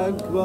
Allah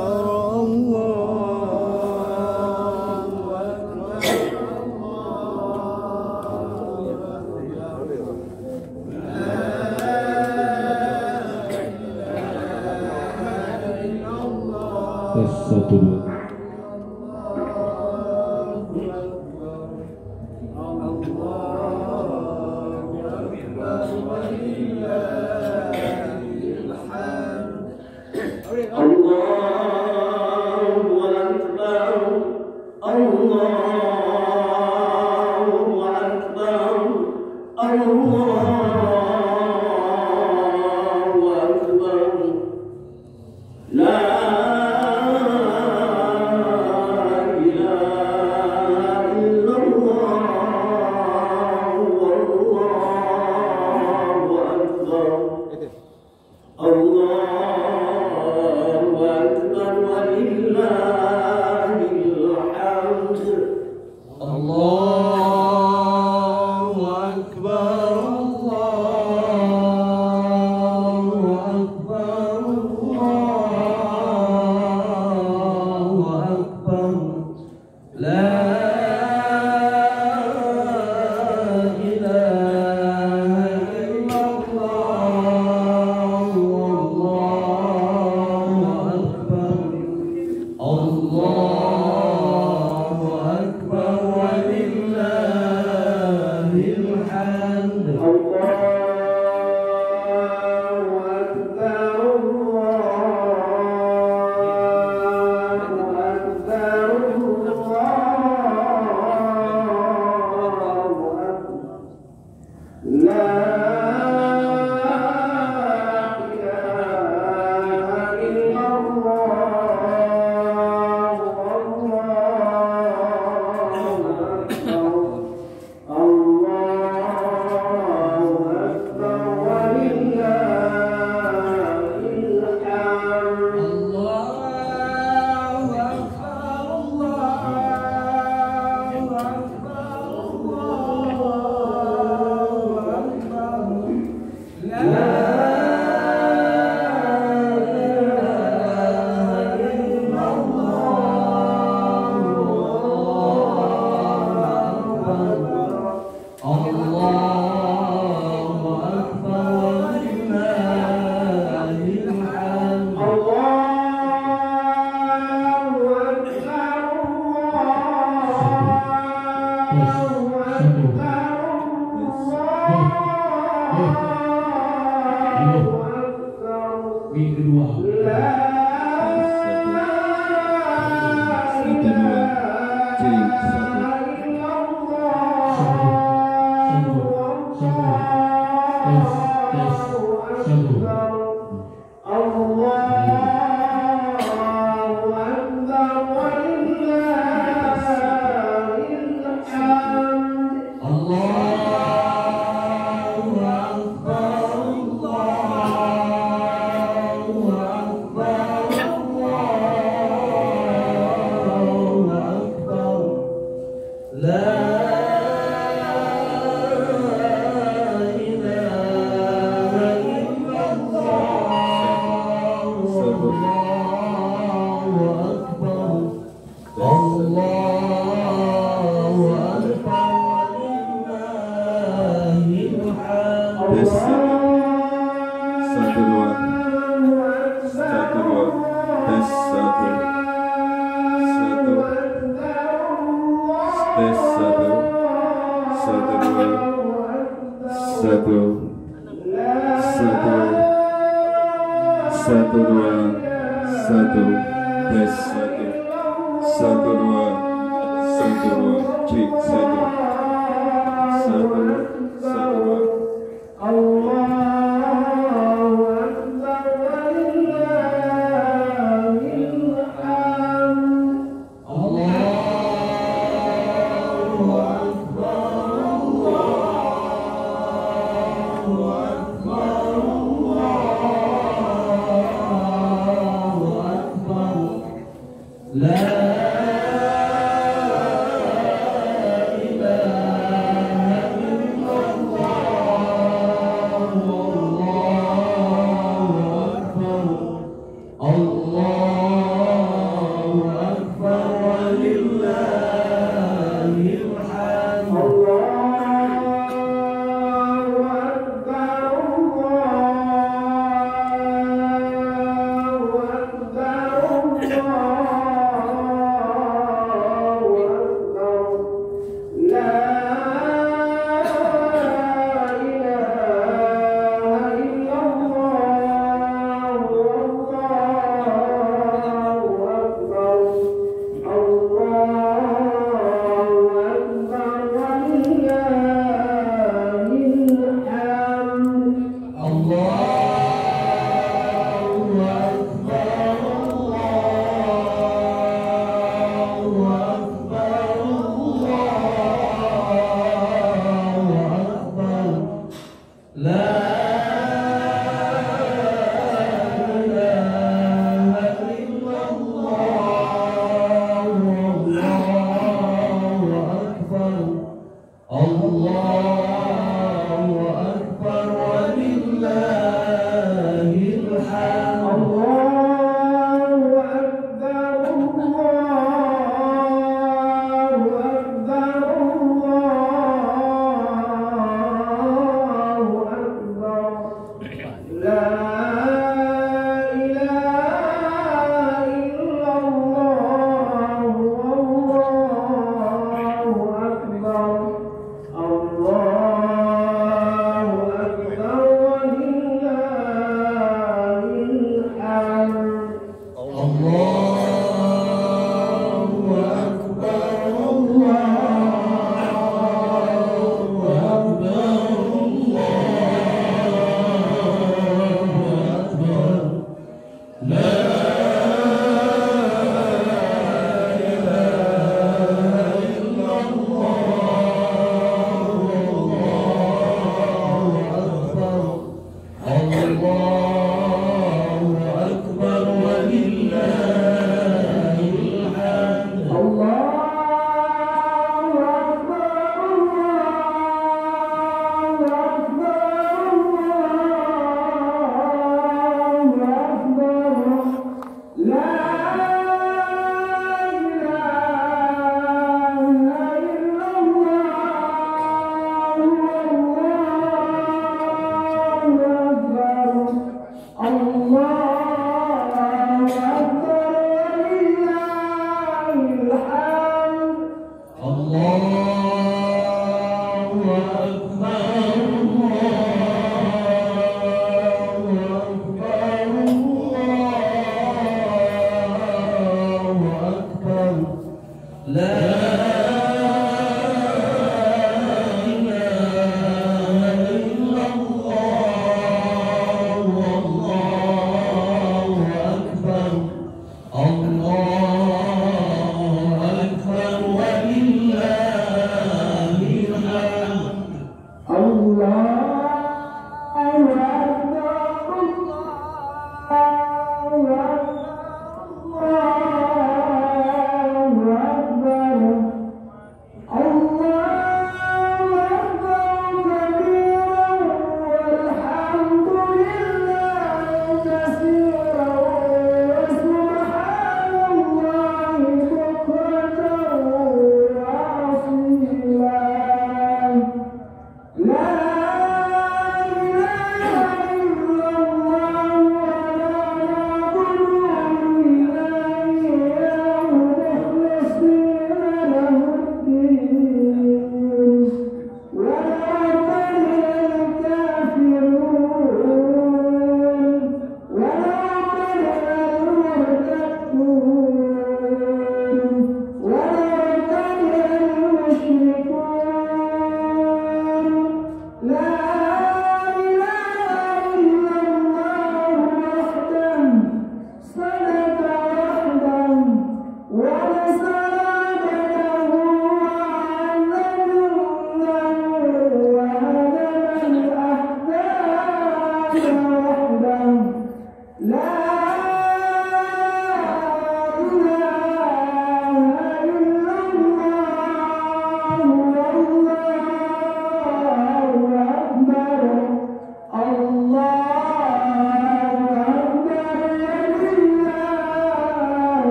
Allah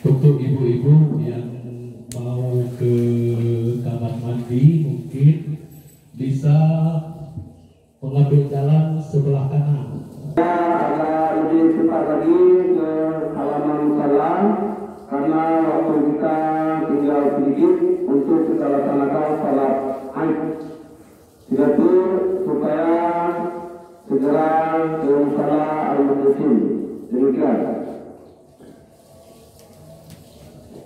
Untuk ibu-ibu yang mau ke kamar mandi mungkin bisa mengambil jalan sebelah kanan. Agak lebih cepat lagi ke halaman musola karena waktu kita tinggal sedikit untuk kita laksanakan salat Aid. Jadi supaya segera ke musola al-Muslim. Demikian.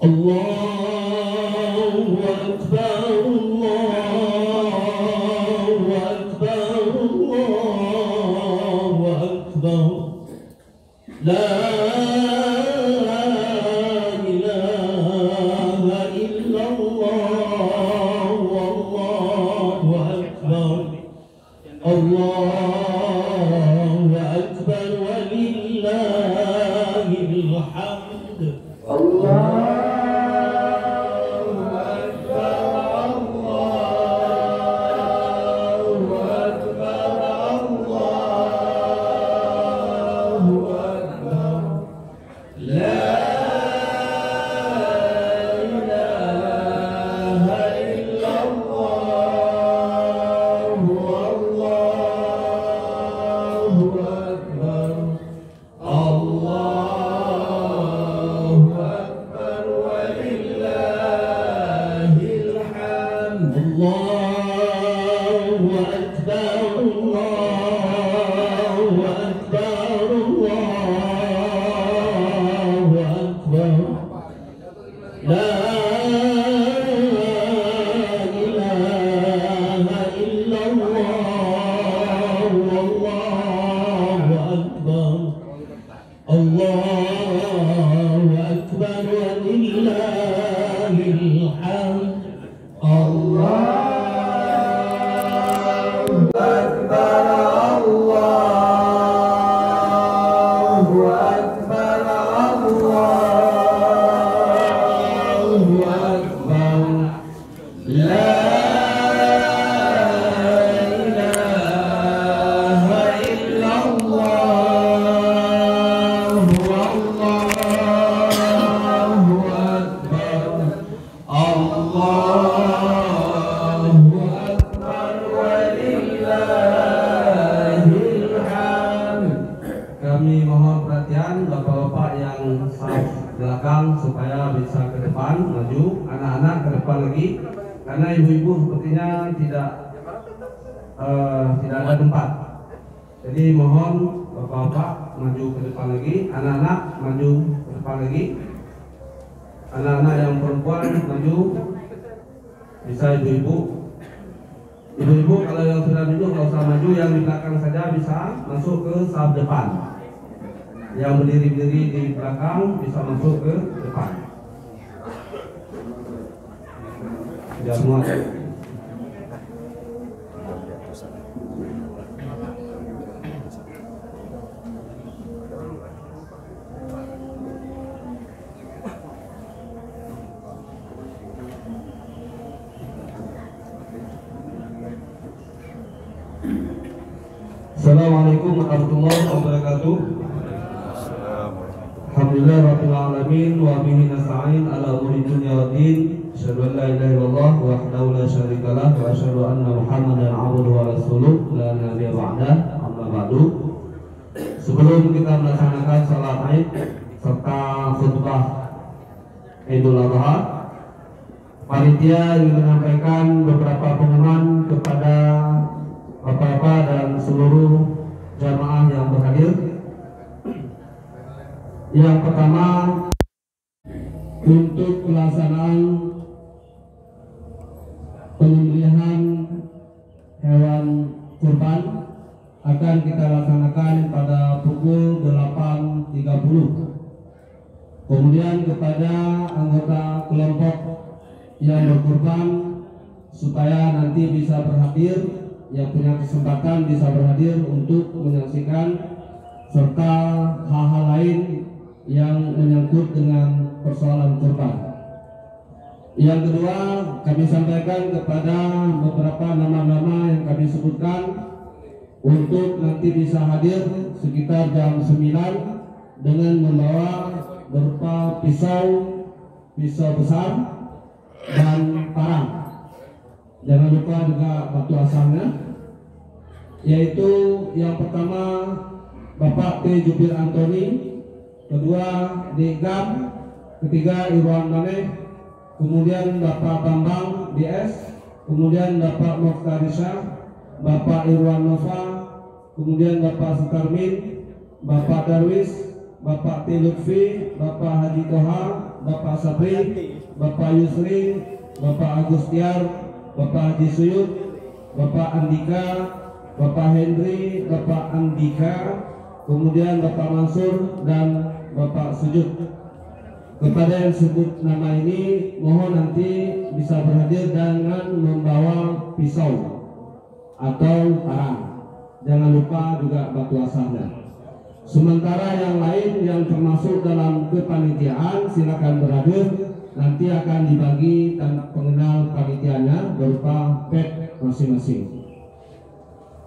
Allahu Akbar, Allahu Akbar, Allahu Akbar. La ilaha illallah, Allahu Akbar. Allahu Akbar walillahil hamd. Allah lagi karena ibu-ibu sepertinya tidak ada tempat. Jadi mohon bapak-bapak maju ke depan lagi, anak-anak maju ke depan lagi, anak-anak yang perempuan maju, bisa ibu-ibu. Ibu-ibu kalau yang sudah duduk nggak usah maju, yang di belakang saja bisa masuk ke saf depan. Yang berdiri-berdiri di belakang bisa masuk ke depan. Sudah semua. Assalamualaikum warahmatullahi wabarakatuh. Alhamdulillah rabbil alamin wa bihi nasta'in ala umuri dunya waddin. Asyhadu an la ilaha illallah wahdahu la syarika lah wa asyhadu anna Muhammadan abduhu wa rasuluh la nabiyya ba'dah. Amma ba'du. Sebelum kita melaksanakan salat Id serta khutbah Idul Adha, panitia ingin menyampaikan beberapa pengumuman kepada bapak-bapak dan seluruh jamaah yang berhadir. Yang pertama, untuk pelaksanaan penyembelihan hewan kurban akan kita laksanakan pada pukul 8.30. Kemudian kepada anggota kelompok yang berkurban supaya nanti bisa berhadir, yang punya kesempatan bisa berhadir untuk menyaksikan serta hal-hal lain yang menyangkut dengan persoalan kurban. Yang kedua, kami sampaikan kepada beberapa nama-nama yang kami sebutkan untuk nanti bisa hadir sekitar jam 9 dengan membawa berupa pisau besar dan parang. Jangan lupa juga batu asalnya, yaitu yang pertama Bapak T. Jupir Antoni, kedua Degam, ketiga Irwan Maneh, kemudian Bapak Bambang DS, kemudian Bapak Mokhtarisha, Bapak Irwan Nova, kemudian Bapak Sukarmin, Bapak Darwis, Bapak T. Lutfi, Bapak Haji Toha, Bapak Sabri, Bapak Yusri, Bapak Agustiar, Bapak Haji Suyut, Bapak Andika, Bapak Hendri, Bapak Andika, kemudian Bapak Mansur dan Bapak Sujud. Kepada yang sebut nama ini, mohon nanti bisa berhadir dengan membawa pisau atau parang. Jangan lupa juga batu asalnya. Sementara yang lain yang termasuk dalam kepanitiaan silakan berhadir. Nanti akan dibagi tanda pengenal panitianya berupa pet masing-masing.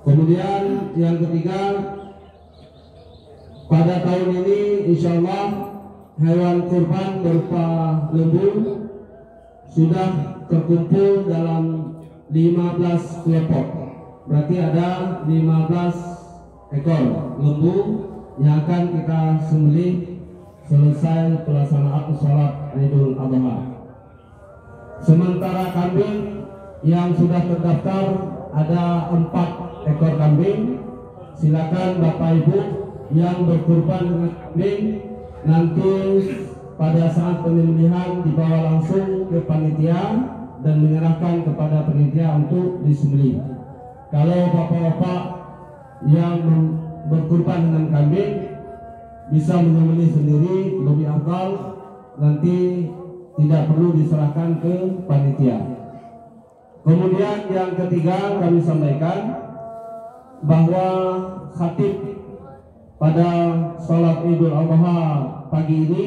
Kemudian yang ketiga, pada tahun ini insya Allah hewan kurban berupa lembu sudah terkumpul dalam 15 kelompok. Berarti ada 15 ekor lembu yang akan kita sembelih selesai pelaksanaan sholat Idul Adha. Sementara kambing yang sudah terdaftar ada 4 ekor kambing. Silakan Bapak Ibu yang berkurban dengan kambing nanti pada saat penyembelihan dibawa langsung ke panitia dan menyerahkan kepada panitia untuk disembelih. Kalau bapak-bapak yang berkurban dengan kambing bisa menyembelih sendiri lebih afdal, nanti tidak perlu diserahkan ke panitia. Kemudian yang ketiga kami sampaikan bahwa khatib pada sholat Idul Adha pagi ini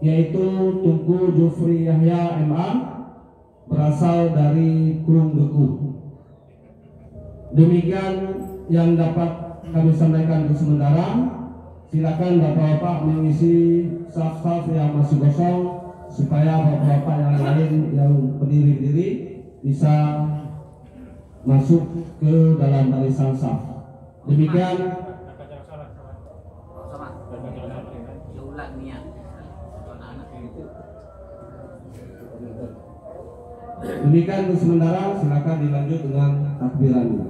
yaitu Tunku Jufri Yahya MA berasal dari Kulung Geku. Demikian yang dapat kami sampaikan ke sementara. Silakan bapak-bapak mengisi saf-saf yang masih kosong supaya bapak-bapak yang lain yang berdiri-berdiri bisa masuk ke dalam barisan saf. Demikian. Demikian untuk sementara, silakan dilanjut dengan takbirannya.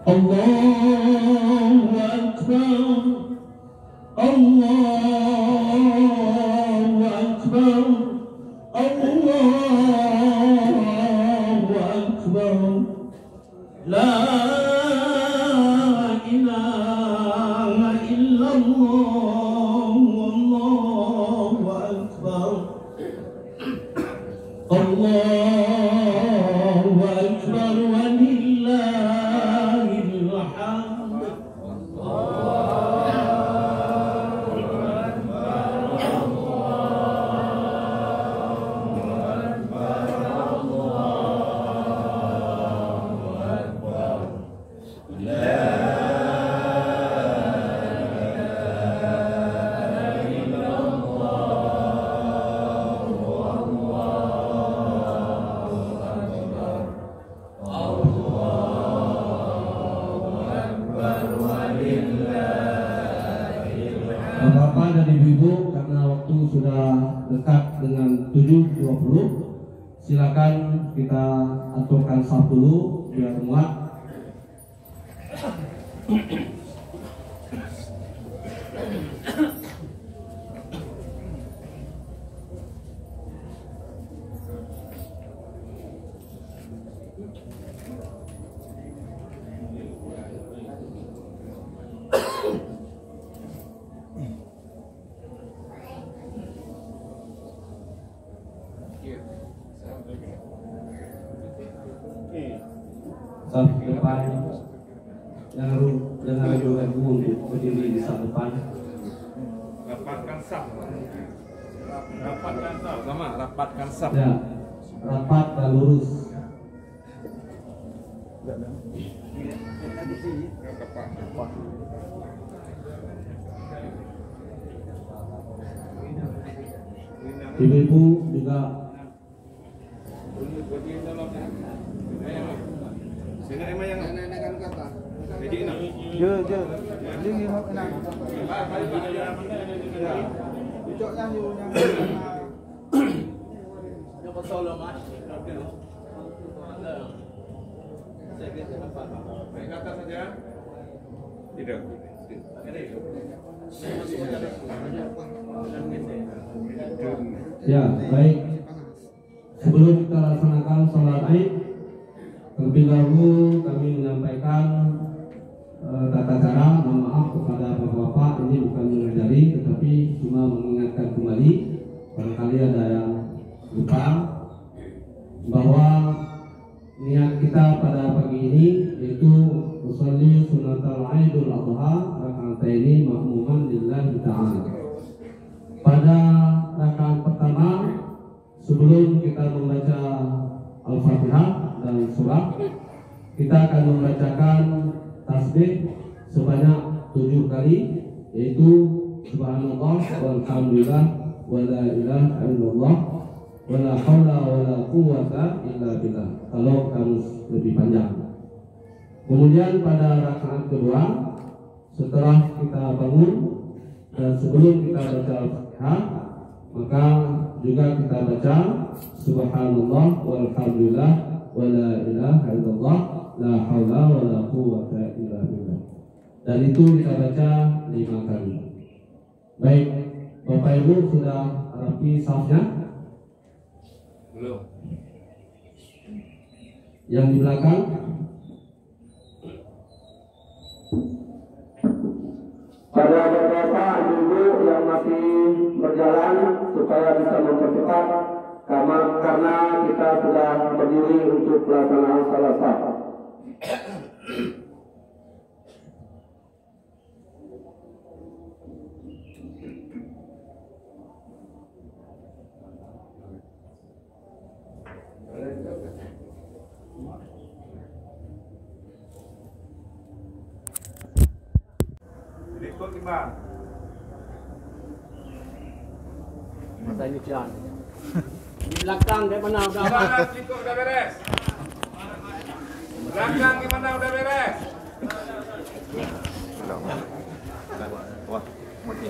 Allahu Akbar, Allahu Akbar, Allahu Akbar, la ilaha illallah, Allahu Akbar, Allahu Akbar, walillahil hamd. Bapak dan Ibu-ibu, karena waktu sudah dekat dengan 7.20, silakan kita aturkan saf dulu biar muat. Saf depan, jangan ragu-ragu untuk berdiri di saf depan. Rapatkan saf. Rapatkan saf. Sama, rapatkan saf. Ya, rapat dan lurus. Ibu-ibu juga Sini emang yang nenek kata. Jadi nak. Je. Dia ni hok nak. Ucapnya you yang. Dia pasal mas. Baik kata saja. Tidak. ya, baik. Sebelum kita laksanakan sholat Id, terlebih dahulu kami menyampaikan tata cara. Mohon maaf kepada bapak-bapak, ini bukan mengajari tetapi cuma mengingatkan kembali, barangkali ada yang lupa, bahwa niat kita pada pagi ini yaitu usolli sunatal Idul Adha raka'ataini ma'muman lillahi ta'ala. Pada rakaat pertama, sebelum kita membaca Al-Fatihah dan surah, kita akan membacakan tasbih sebanyak 7 kali, yaitu subhanallah walhamdulillah wala ilaha illallah wala haula wala quwwata illa billah, kalau kamus lebih panjang. Kemudian pada rakaat kedua, setelah kita bangun dan sebelum kita baca Al-Fatihah, maka juga kita baca subhanallah walhamdulillah wala ilaha illallah la haula wala quwwata illa billah, dan itu kita baca 5 kali. Baik, Bapak Ibu sudah rapi safnya? Belum. Yang di belakang? Pada beberapa ibu yang masih berjalan supaya bisa mempercepat, karena kita sudah berdiri untuk pelaksanaan salat saf. Ikut Iman. Masa ini jalan. Di belakang dia mana udah apa? Gimana Ciko udah beres? Belakang gimana udah beres? Wah, mati.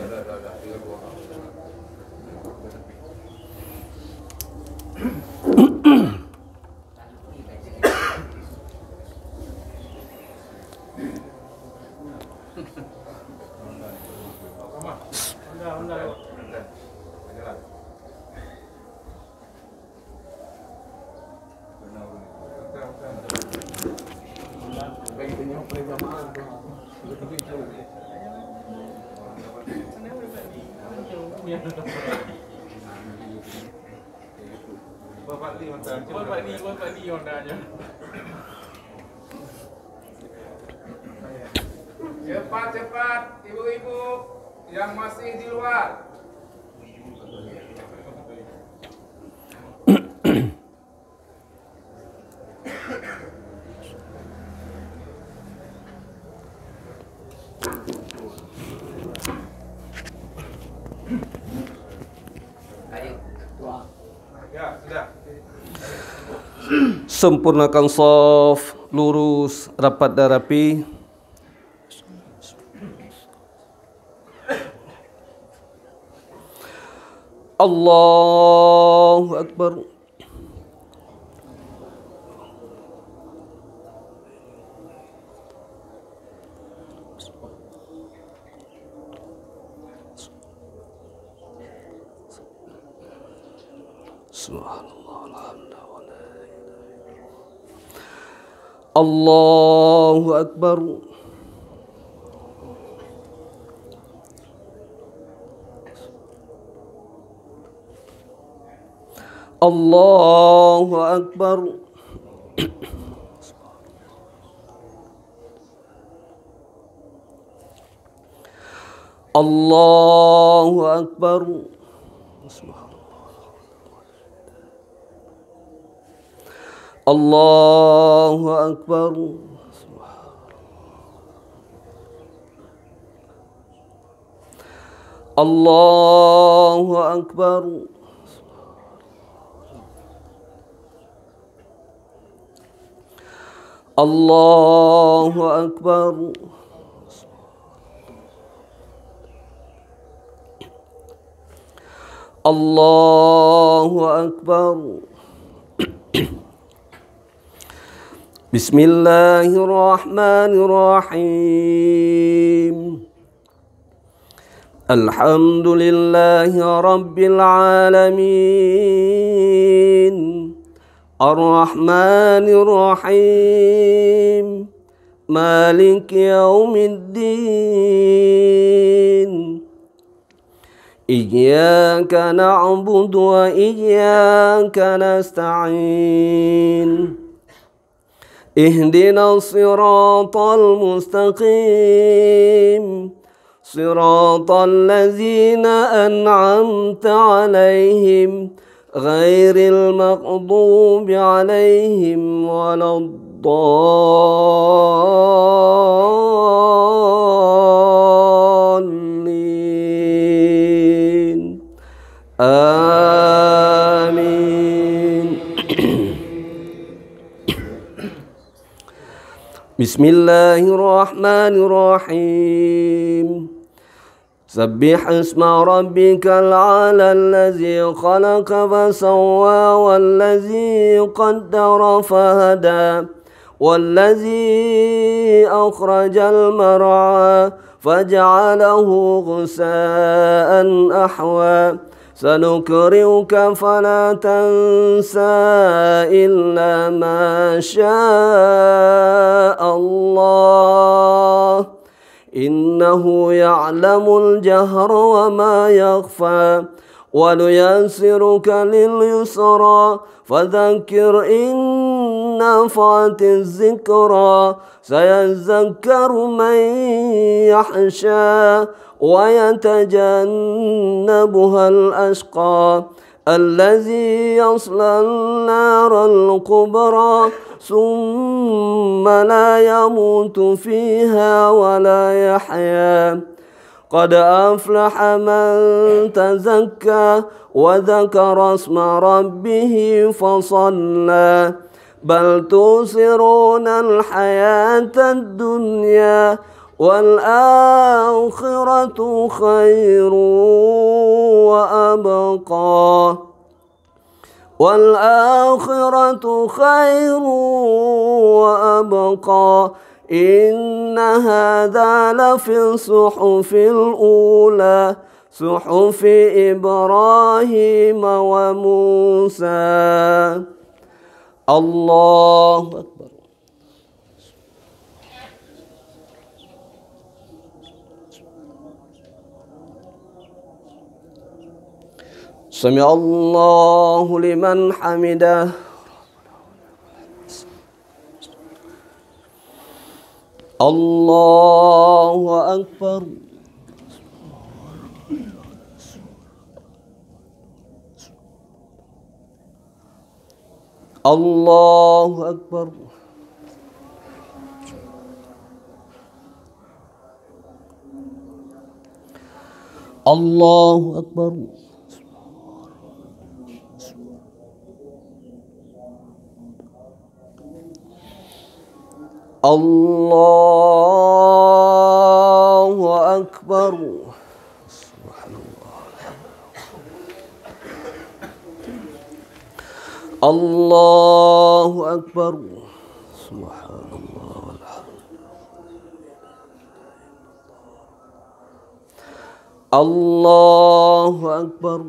Cepat-cepat, ibu-ibu yang masih di luar. Ya, sudah. Sempurnakan shaf, lurus, rapat dan rapi. Allahu Akbar. Allahu Akbar. Allahu Akbar. Allahu Akbar. Allahu Akbar. Allahu Akbar. Allahu Akbar. Allahu Akbar. Bismillahirrahmanirrahim. Alhamdulillahi Rabbil Alamin. Ar-Rahmanir-Rahim. Malik Yawmiddin. Iyyaka na'budu wa iyyaka nasta'in. Ihdina siratal mustaqim. Siratal ladzina an'amta alaihim ghairil maghdubi alaihim waladdallin. Amin. Bismillahirrahmanirrahim. Sabbih isma rabbikal a'la allazi khalaqa fasawwa wallazi qaddara fahada wallazi akhrajal mar'a faj'alahu ghusaan ahwa. Sanukri'uka fala tansa illa ma syaa Allah. Innahu ya'lamul jahra wa ma yakhfa. Wa nuyassiruka lil yusra fadhakkir in nafa'atiz zikra. Sayazakkaru man yakhsha wa yatajannabuhal ashqa allazi yaslal naral kubra summa la yamutu fiha wa la yahya. Qad aflaha man tazakka wa dhakara isma rabbih fasalla. Bal tusiruna al-hayata ad-dunya wal akhiratu khairu wa abqa. Wal akhiratu khairu wa abqa. Inna hadha lafi suhufil ula suhufi Ibrahim wa Musa. Allahu Akbar. سمع الله لمن حمده. الله أكبر. الله أكبر. الله أكبر. الله أكبر. سبحان الله. الله أكبر. سبحان الله والحمد. الله أكبر.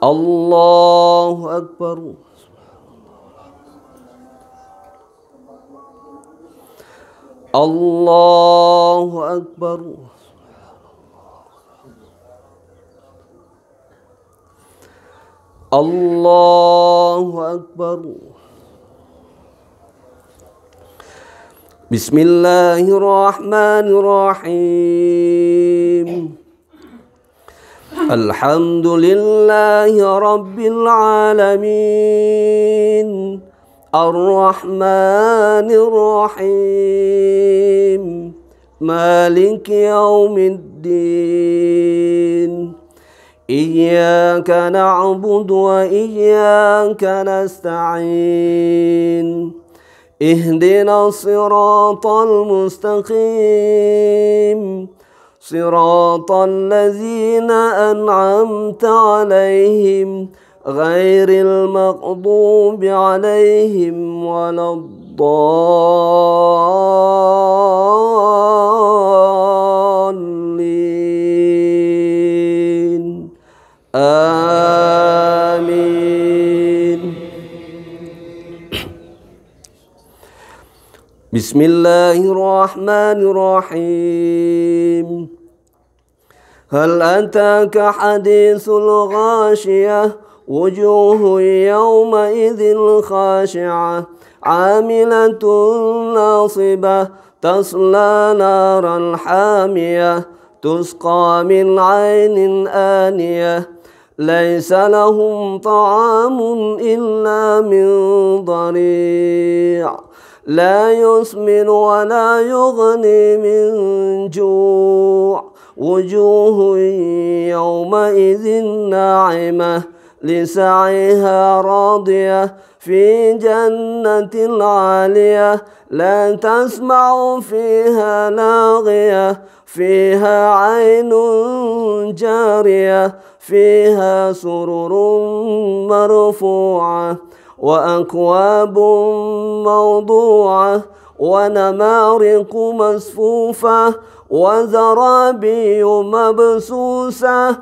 الله أكبر. الله أكبر. الله أكبر. بسم الله الرحمن الرحيم. الحمد لله رب العالمين الرحمن الرحيم مالك يوم الدين إياك نعبد وإياك نستعين اهدنا الصراط المستقيم صراط الذين أنعمت عليهم غير المغضوب عليهم ولا الضالين آمين. بسم الله الرحمن الرحيم. هل أتاك حديث الغاشية وجوه يومئذ خاشعة عاملة ناصبة تصلى نارا حامية تسقى من عين آنية ليس لهم طعام إلا من ضريع لا يسمن ولا يغني من جوع وجوه يومئذ ناعمة لسعيها راضية في جنة عالية لا تسمع فيها لاغية فيها عين جارية فيها سرر مرفوعة وأكواب موضوعة ونمارق مصفوفة وزرابي مبسوسة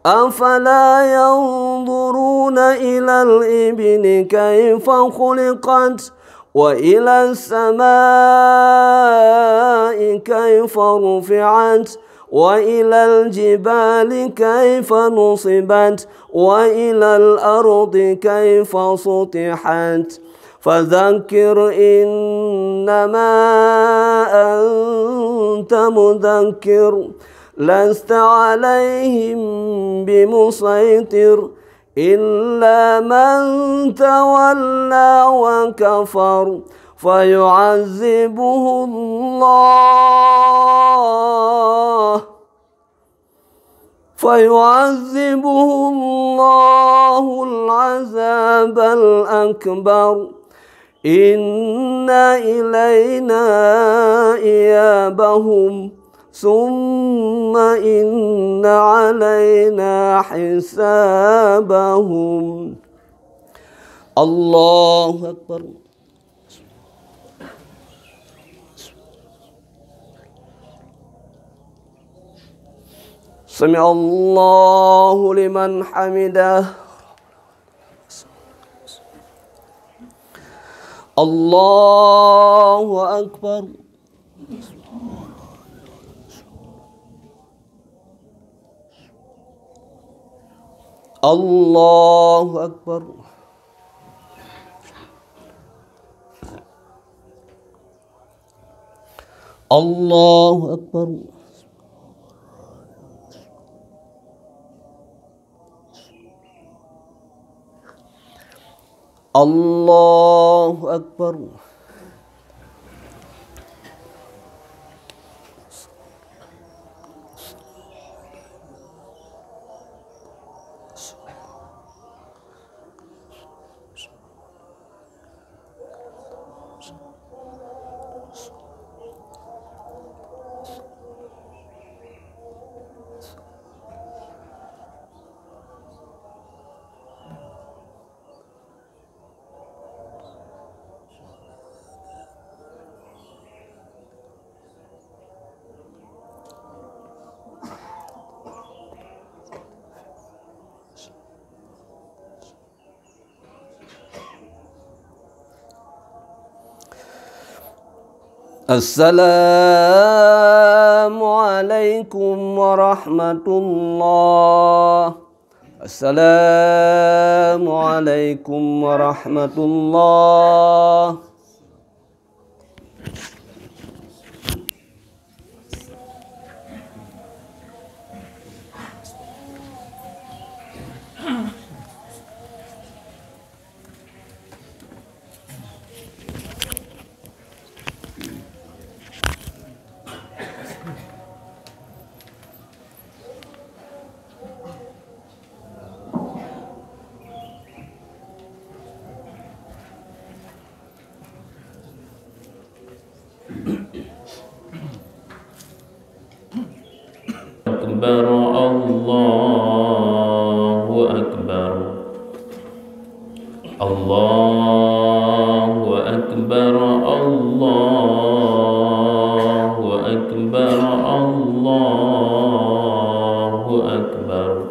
أفلا ينظرون إلى الإبل كيف خلقت وإلى السماء كيف رفعت وإلى الجبال كيف نصبت وإلى الأرض كيف سطحت فذكر إنما أنت مذكر لست عليهم بمسيطر إلا من تولى وكفر فيعذبه الله العذاب الأكبر إن إلينا إيابهم ثم إن علينا حسابهم. الله أكبر. سمع الله لمن حمده. الله أكبر. Allahu Akbar. Allahu Akbar. Allahu Akbar. Assalamualaikum warahmatullah. Assalamualaikum warahmatullah. Akbar, Allahu Akbar. Allahu Akbar, Allahu Akbar, Allahu Akbar.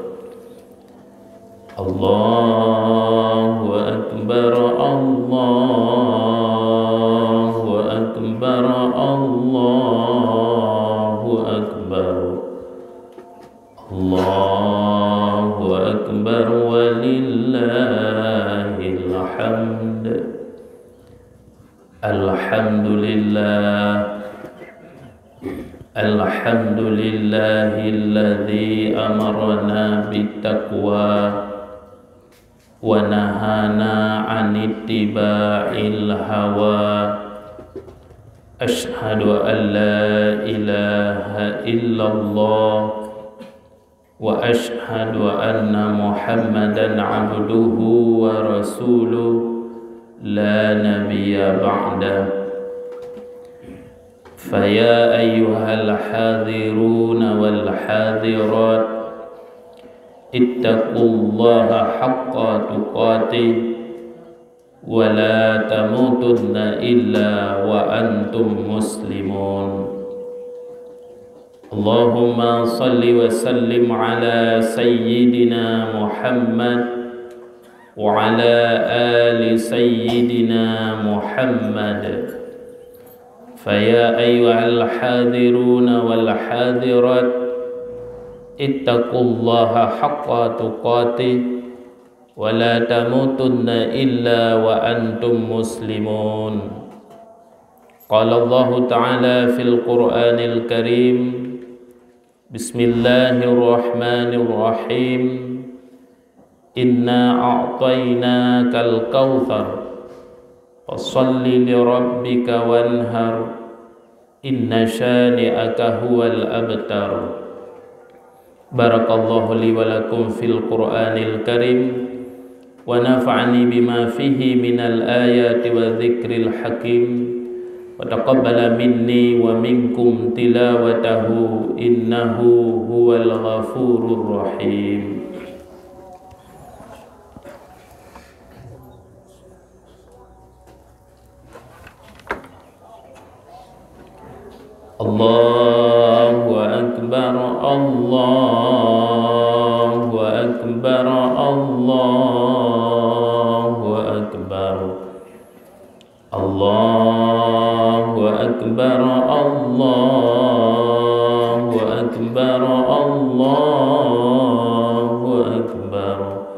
Allahu Akbar, Allahu Akbar, Allahu Akbar. Allahu Akbar walillahil hamd. Alhamdulillah. Alhamdulillahilladzi amarna bittaqwa wa nahana 'anittiba'il hawa. Ashhadu an la ilaha illallah wa ashhadu anna Muhammadan 'abduhu wa rasuluh la nabiyya ba'dah. Faya ayyuhal hadiruna wal hadirat ittaqullaha haqqa tuqatih wa la tamutunna illa wa antum muslimun. Allahumma salli wa sallim ala sayyidina Muhammad wa ala ali sayyidina Muhammad. Faya ayyuhal hadiruna wal hadirat ittaqullaha haqqa tuqatih wa la tamutunna illa wa antum muslimun. Qala Allah ta'ala fil Qur'anil Karim, Bismillahirrahmanirrahim. Inna a'tainakal kautsar fasholli li rabbika wanhar. Inna syani'aka huwal abtar. Barakallahu li wa lakum fil Qur'anil Karim wa nafa'ani bima fihi minal ayati wa dzikril hakim. Wa taqabbala minni wa minkum tilawatahu innahu huwal ghafurur rahim. Allahu Akbar, Allahu Akbar, Allahu Akbar. Allahu Akbar, Allahu Akbar, Allahu Akbar.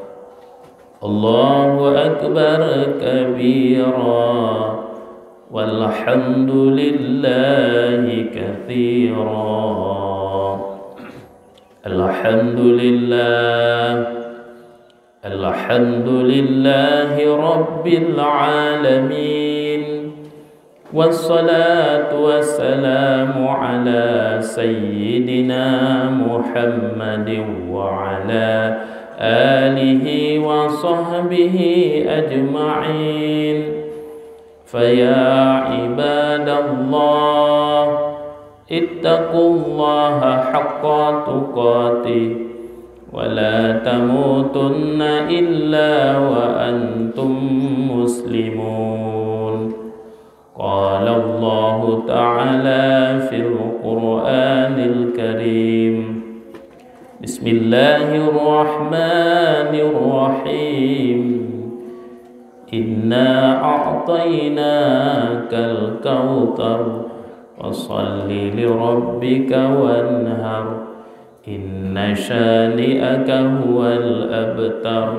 Allahu akbar kabira walhamdulillahi katsira. Alhamdulillahi rabbil alamin. Wassalatu wassalamu ala sayyidina Muhammadin wa ala alihi wa sahbihi ajma'in. Faya ibadallah, ittaqullaha haqqa tuqatih wa la tamutunna illa wa antum muslimun. Qala Allah ta'ala fil Qur'anil Karim. Bismillahirrahmanirrahim. Inna a'tainakal kautsar Wasalli li rabbika wanhar. Inna shani'aka huwal abtar.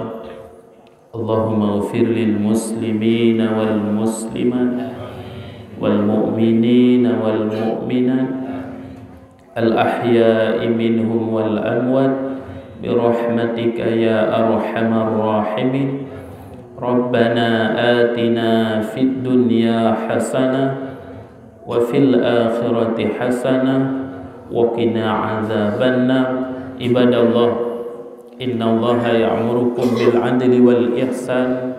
Allahumma ighfir lil muslimina wal muslimat wal mu'minina wal mu'minat al ahya'i minhum wal amwat birahmatika ya arhamar rahimin. Rabbana atina fid dunya hasanah wa fil akhirati hasanah wa qina adzabannar. Ibadallah, innallaha ya'murukum bil 'adli wal ihsan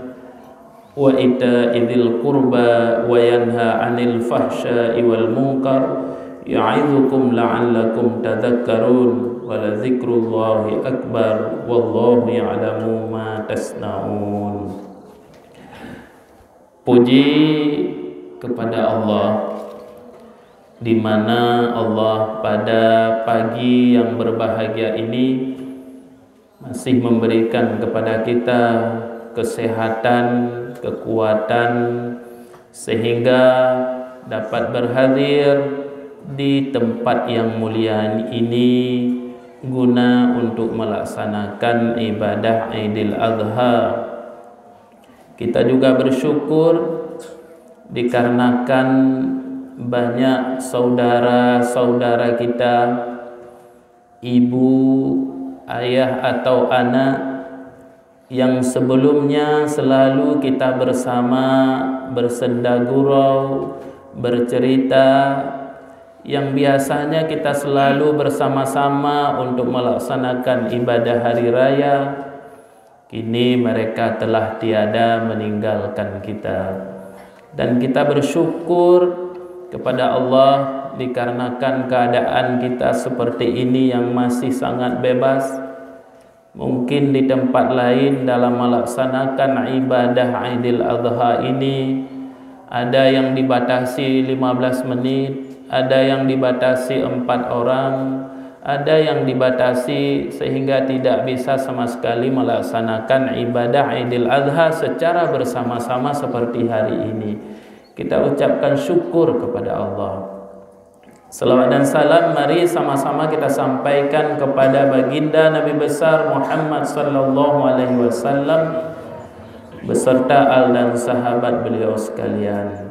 wa ita'i dzil qurba wa yanha 'anil fahsya'i wal munkar ya'idzukum la'allakum tadhakkarun. Wa la dzikrullahi akbar wallahu ya'lamu ma tasna'un. Puji kepada Allah, di mana Allah pada pagi yang berbahagia ini masih memberikan kepada kita kesehatan, kekuatan, sehingga dapat berhadir di tempat yang mulia ini guna untuk melaksanakan ibadah Idul Adha. Kita juga bersyukur dikarenakan banyak saudara-saudara kita, ibu, ayah atau anak yang sebelumnya selalu kita bersama bersenda gurau, bercerita, yang biasanya kita selalu bersama-sama untuk melaksanakan ibadah hari raya, kini mereka telah tiada meninggalkan kita. Dan kita bersyukur kepada Allah dikarenakan keadaan kita seperti ini yang masih sangat bebas. Mungkin di tempat lain dalam melaksanakan ibadah Idul Adha ini ada yang dibatasi 15 menit, ada yang dibatasi 4 orang, ada yang dibatasi sehingga tidak bisa sama sekali melaksanakan ibadah Idul Adha secara bersama-sama seperti hari ini. Kita ucapkan syukur kepada Allah. Selawat dan salam mari sama-sama kita sampaikan kepada baginda Nabi besar Muhammad sallallahu alaihi wasallam beserta al dan sahabat beliau sekalian.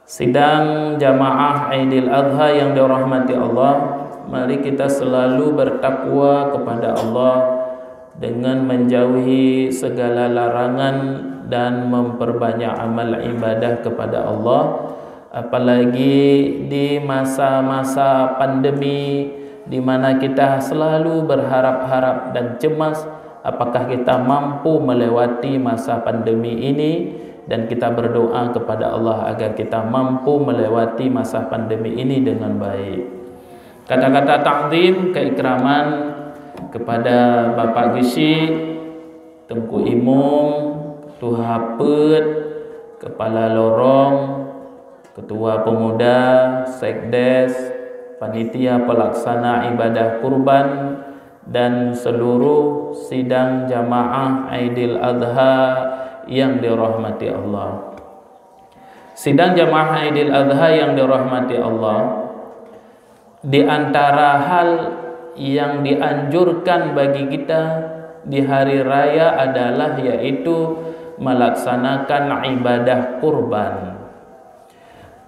Sidang jamaah Idul Adha yang dirahmati Allah, mari kita selalu bertakwa kepada Allah dengan menjauhi segala larangan dan memperbanyak amal ibadah kepada Allah, apalagi di masa-masa pandemi di mana kita selalu berharap-harap dan cemas apakah kita mampu melewati masa pandemi ini, dan kita berdoa kepada Allah agar kita mampu melewati masa pandemi ini dengan baik. Kata-kata ta'zim, keikraman kepada Bapak Gisi, Tengku Imung, Ketua Hapet, Kepala Lorong, Ketua Pemuda, Sekdes, Panitia Pelaksana Ibadah Kurban, dan seluruh sidang jamaah Idul Adha yang dirahmati Allah. Sidang jamaah Idul Adha yang dirahmati Allah, di antara hal yang dianjurkan bagi kita di hari raya adalah yaitu melaksanakan ibadah kurban.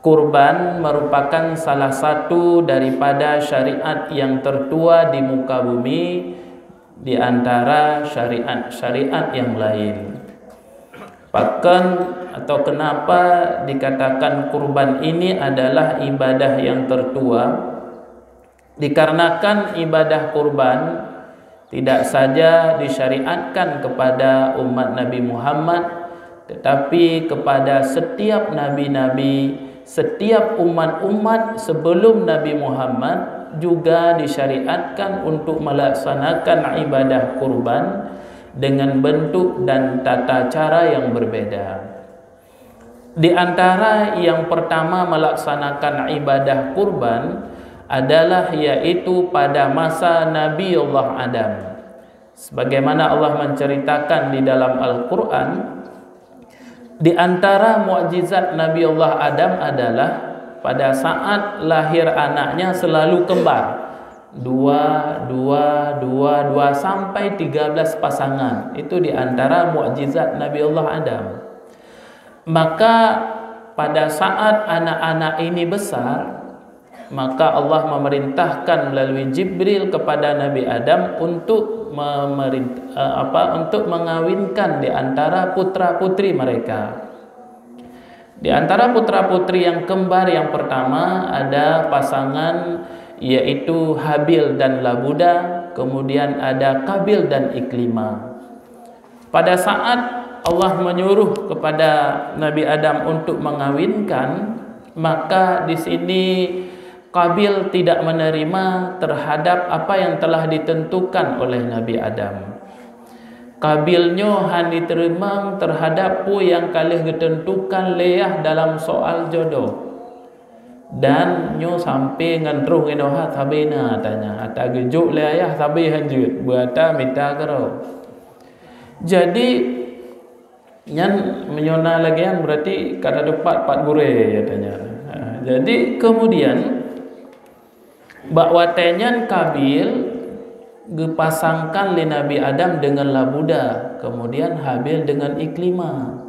Kurban merupakan salah satu daripada syariat yang tertua di muka bumi di antara syariat-syariat yang lain. Bahkan atau kenapa dikatakan kurban ini adalah ibadah yang tertua? Dikarenakan ibadah kurban tidak saja disyariatkan kepada umat Nabi Muhammad, tetapi kepada setiap nabi-nabi, setiap umat-umat sebelum Nabi Muhammad juga disyariatkan untuk melaksanakan ibadah kurban dengan bentuk dan tata cara yang berbeda. Di antara yang pertama melaksanakan ibadah kurban adalah yaitu pada masa Nabi Allah Adam. Sebagaimana Allah menceritakan di dalam Al-Quran, di antara mukjizat Nabi Allah Adam adalah pada saat lahir anaknya selalu kembar. Dua sampai 13 pasangan. Itu di antara mukjizat Nabi Allah Adam. Maka pada saat anak-anak ini besar, maka Allah memerintahkan melalui Jibril kepada Nabi Adam untuk mengawinkan di antara putra-putri mereka. Di antara putra-putri yang kembar yang pertama ada pasangan yaitu Habil dan Labuda, kemudian ada Qabil dan Iklimah. Pada saat Allah menyuruh kepada Nabi Adam untuk mengawinkan, maka di sini Qabil tidak menerima terhadap apa yang telah ditentukan oleh Nabi Adam. Qabilnya han diterima terhadap pu yang kalih ditentukan leah dalam soal jodoh. Dan nyo sampai nganruh inohat sabina tanya ata gejuk le ayah sabi hanjut buata minta karo. Jadi nyan menyona lagian berarti kada dapat pat gure katanya. Jadi kemudian bakwatenyan Qabil dipasangkan le Nabi Adam dengan Labuda, kemudian Habil dengan Iklimah.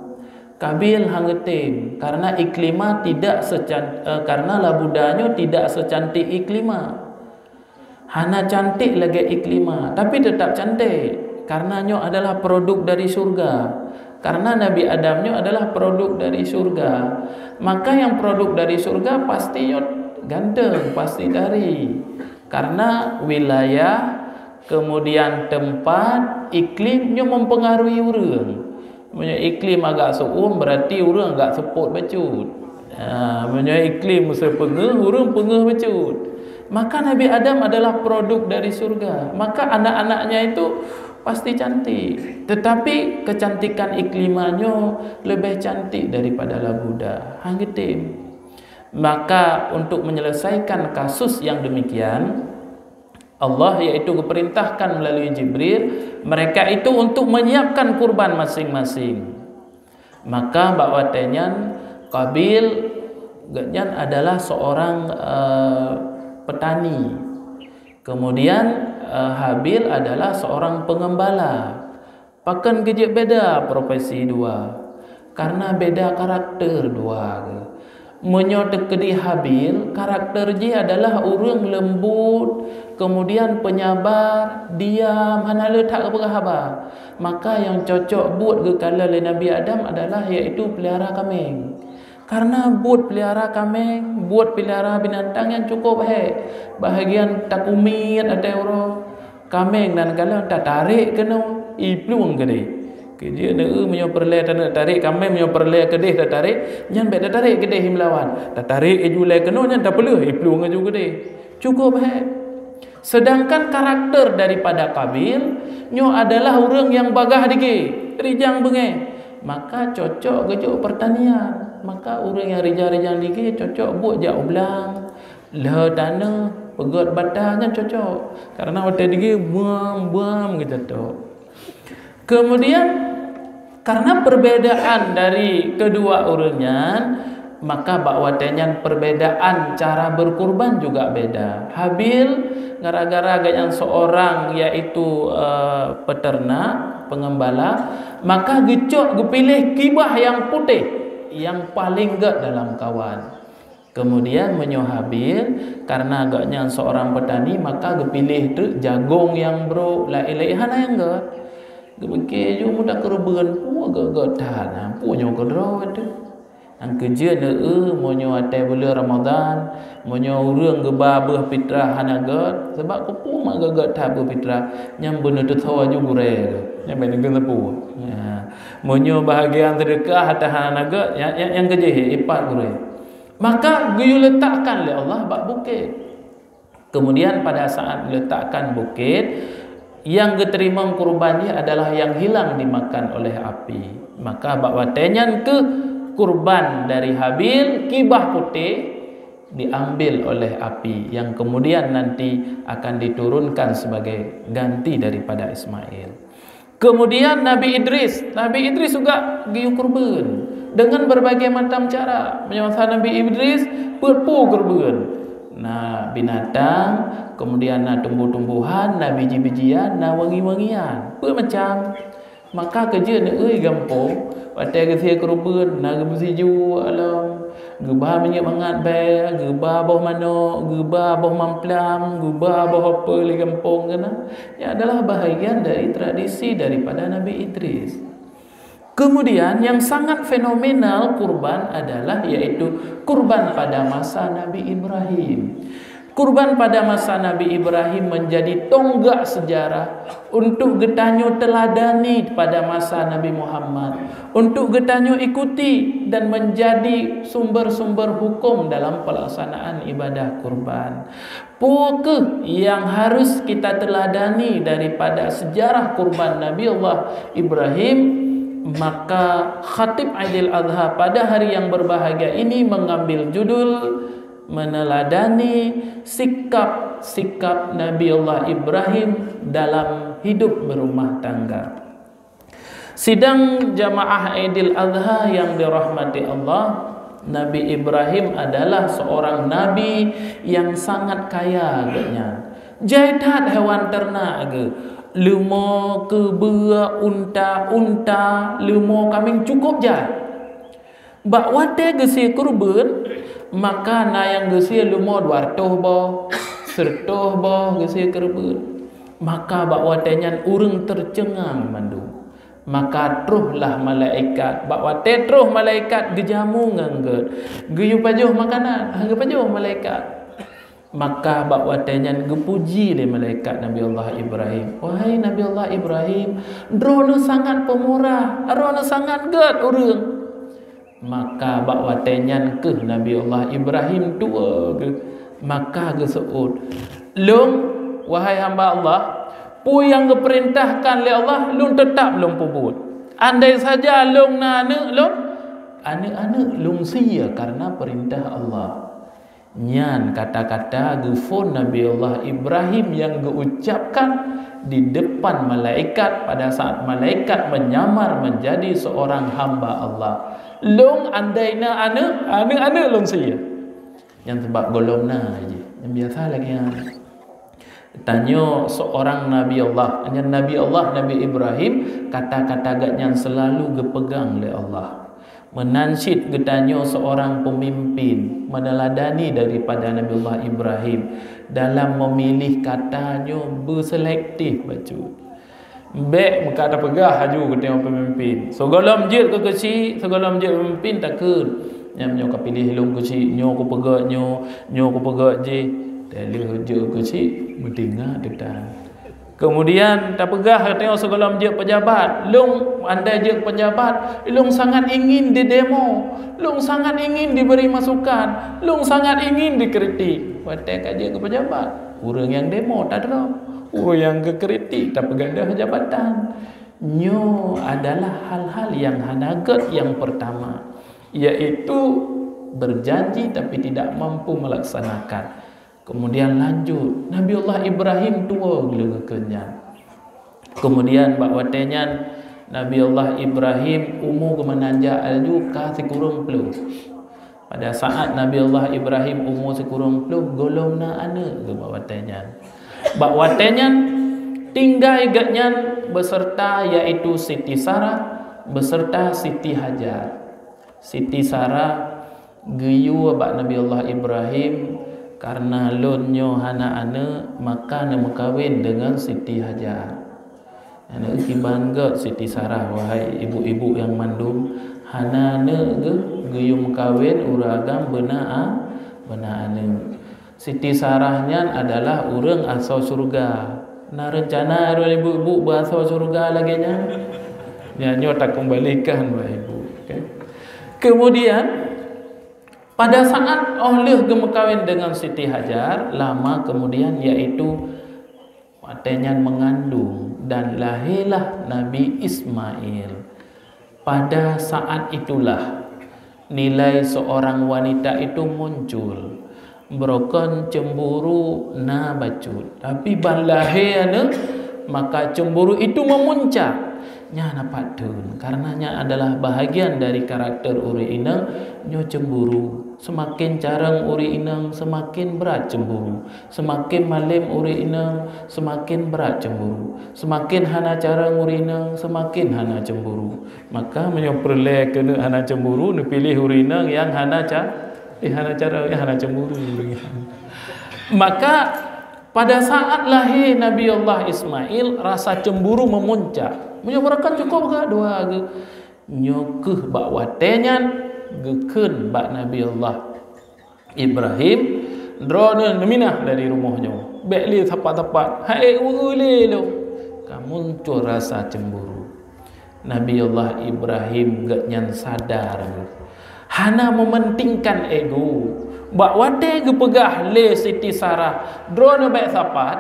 Qabil hangetim karena Iklimah tidak karena Labudanya tidak secantik Iklimah. Hana cantik lagi Iklimah, tapi tetap cantik karena nyo adalah produk dari surga. Karena Nabi Adamnya adalah produk dari surga, maka yang produk dari surga pastinya ganteng, pasti dari. Karena wilayah, kemudian tempat, iklimnya mempengaruhi orang. Punya iklim agak suum berarti orang agak seput bacut. Punya iklim sepengeh, orang pengeh bacut. Maka Nabi Adam adalah produk dari surga. Maka anak-anaknya itu pasti cantik. Tetapi kecantikan iklimannya lebih cantik daripada Labuda. Hanggetim. Maka untuk menyelesaikan kasus yang demikian, Allah yaitu diperintahkan melalui Jibril mereka itu untuk menyiapkan kurban masing-masing. Maka bakwatenyan Qabil ganyan adalah seorang petani. Kemudian Habil adalah seorang pengembala. Pakan kejap beda profesi dua. Karena beda karakter dua. Menyodek di Habil, karakter dia adalah orang lembut, kemudian penyabar, diam, hana letak berhabar. Maka yang cocok buat gekala oleh Nabi Adam adalah yaitu pelihara kambing. Karena buat pelihara kambing, buat pelihara binatang yang cukup bahagian takumit ada orang kambing dan kalau tak tarik kena ipluang gede. Dia nak perle tak tarik kambing perle kedih tak tarik nyan bet tak tarik kedih melawan tak tarik julai kena nyan tak perlu ipluang aju kedih cukup sedangkan karakter daripada Qabil nyo adalah orang yang bagah dikit rijang bengeh maka cocok gejuk pertanian. Maka orang yang rijang-rijang dikit cocok buat jak ulang le tanah pegot batahnya cocok karena hotel dikit buam gitu tu. Kemudian karena perbedaan dari kedua orangnya, maka bakwatenya perbedaan cara berkurban juga beda. Habil gara-gara yang seorang yaitu peternak, pengembala, maka gecok gepilih kibah yang putih yang paling gak dalam kawan. Kemudian menyo Habil karena agaknya seorang petani, maka gepilih tu jagung yang bro lai-laihan yang gak gebeke ju mudah kerben pu agak tahan pu nyo kedro tu ang kerja monyo ate bulan Ramadan monyo urang geba beuh fitrah hanagat sebab ko pu mak gagak ta beuh fitrah nyam beuna tu thawa ju gure nyam ben geun pu monyo bahagian sedekah tahan hanagat yang kerja ipat gure, maka guyu letakkan oleh Allah bak bukit. Kemudian pada saat letakkan bukit, yang diterima kurbannya adalah yang hilang dimakan oleh api. Maka bakwatenyan ke kurban dari Habil, kibah putih diambil oleh api yang kemudian nanti akan diturunkan sebagai ganti daripada Ismail. Kemudian Nabi Idris juga giu kurban dengan berbagai macam cara. Menyamasa Nabi Idris berpu kurban. Nah binatang, kemudian nah tumbuh-tumbuhan, nah biji-bijian, nah wangi-wangian, macam. Maka kerja ni gampang. Patai ke kurban, nah gemsi ju alam, gebah minyak mangat bay, gebah bawah manok, gebah bawah mamplam, gebah bawah apa li gampang kana. Ya adalah bahagian dari tradisi daripada Nabi Idris. Kemudian yang sangat fenomenal kurban adalah yaitu kurban pada masa Nabi Ibrahim. Kurban pada masa Nabi Ibrahim menjadi tonggak sejarah untuk getanyo teladani pada masa Nabi Muhammad, untuk getanyo ikuti dan menjadi sumber-sumber hukum dalam pelaksanaan ibadah kurban. Pokok yang harus kita teladani daripada sejarah kurban Nabi Allah Ibrahim. Maka Khatib Aidil Adha pada hari yang berbahagia ini mengambil judul meneladani sikap Nabi Allah Ibrahim dalam hidup berumah tangga. Sidang jamaah Aidil Adha yang dirahmati Allah, Nabi Ibrahim adalah seorang nabi yang sangat kaya agaknya. Jaitat hewan ternak ke lumo kebua unta lumo kambing cukup je. Bak wate gesi kurban, maka na yang gesi lumo 200 boh, 100 boh gesi kurban. Maka bak watenya urang tercengang mandu. Maka truhlah malaikat, bak wate truh malaikat gejamu ngangget. Geyu pajuh makanan, harga pajuh malaikat. Maka bakwatenya gepuji oleh malaikat Nabi Allah Ibrahim. Wahai Nabi Allah Ibrahim, drone sangat pemurah, drone sangat ged urang. Maka bakwatenya ke Nabi Allah Ibrahim tua ke, maka geseut. Lung wahai hamba Allah, pu yang diperintahkan oleh Allah lung tetap lung pubut. Andai saja lung nane lung ane lung sia karena perintah Allah. Nyan kata-kata gufun Nabi Allah Ibrahim yang diucapkan di depan malaikat pada saat malaikat menyamar menjadi seorang hamba Allah. Long andaina ane long saya. Yang sebab golong na aja. Yang biasa lagi yang tanya seorang Nabi Allah, Nabi Ibrahim, kata-kata agaknya selalu dipegang oleh Allah. Menansyid getanyo seorang pemimpin meneladani daripada Nabi Allah Ibrahim dalam memilih katanya berselektif baca. Bek muka ada pegah haju getanyo pemimpin. Segala masjid ke kecil, segala masjid pemimpin takut. Yang nyo pilih long kecil, nyo ko pegak nyo ko pegak je. Dalih je kecil mendengar detan. Kemudian tak pegah tengok segala masjid pejabat. Long anda je pejabat, long sangat ingin didemo, long sangat ingin diberi masukan, long sangat ingin dikritik. Watai kaji ke pejabat, orang yang demo tak ada, orang yang kekritik tak pegah dah jabatan. Nyo adalah hal-hal yang hanagat yang pertama, yaitu berjanji tapi tidak mampu melaksanakan. Kemudian lanjut, Nabi Allah Ibrahim tua gila kenyang. Kemudian bakwatenya Nabi Allah Ibrahim umur kemenanjak alju kasih kurung pelu. Pada saat Nabi Allah Ibrahim umur sekurang peluk golong na anak ke bak watenyan. Bak watenyan tinggal gatnyan beserta iaitu Siti Sarah beserta Siti Hajar. Siti Sarah geyu bak Nabi Allah Ibrahim karena lonyo hana anak maka nak kawin dengan Siti Hajar. Anak kiban ke Siti Sarah wahai ibu-ibu yang mandum hana ne geyum kawin uragam benar anak. Siti Sarahnya adalah orang asal surga. Nah rencana ibu-ibu berasal surga lagi nya. Nyo tak kembalikan wahai ibu. Okay. Kemudian pada saat oleh gemekawin dengan Siti Hajar, lama kemudian iaitu watenyan mengandung dan lahirlah Nabi Ismail. Pada saat itulah nilai seorang wanita itu muncul. Broken cemburu na bacut. Tapi ban lahirnya maka cemburu itu memuncak. Nya napak tun karenanya adalah bahagian dari karakter uri inang nyo cemburu. Semakin jarang uri inang semakin berat cemburu. Semakin malim uri inang semakin berat cemburu. Semakin hana jarang uri inang semakin hana cemburu. Maka menyoperle kena hana cemburu ni pilih uri inang yang hana hana cemburu. Maka pada saat lahir Nabi Allah Ismail rasa cemburu memuncak. Menyebarakan cukup ke dua ke nyokeh bak watenyan geken bak Nabi Allah Ibrahim drone minah dari rumahnya bekli tepat-tepat hai ule lo kamu muncul rasa cemburu. Nabi Allah Ibrahim gatnyan sadar hana mementingkan ego bak wate ge pegah le Siti Sarah drone baik sapat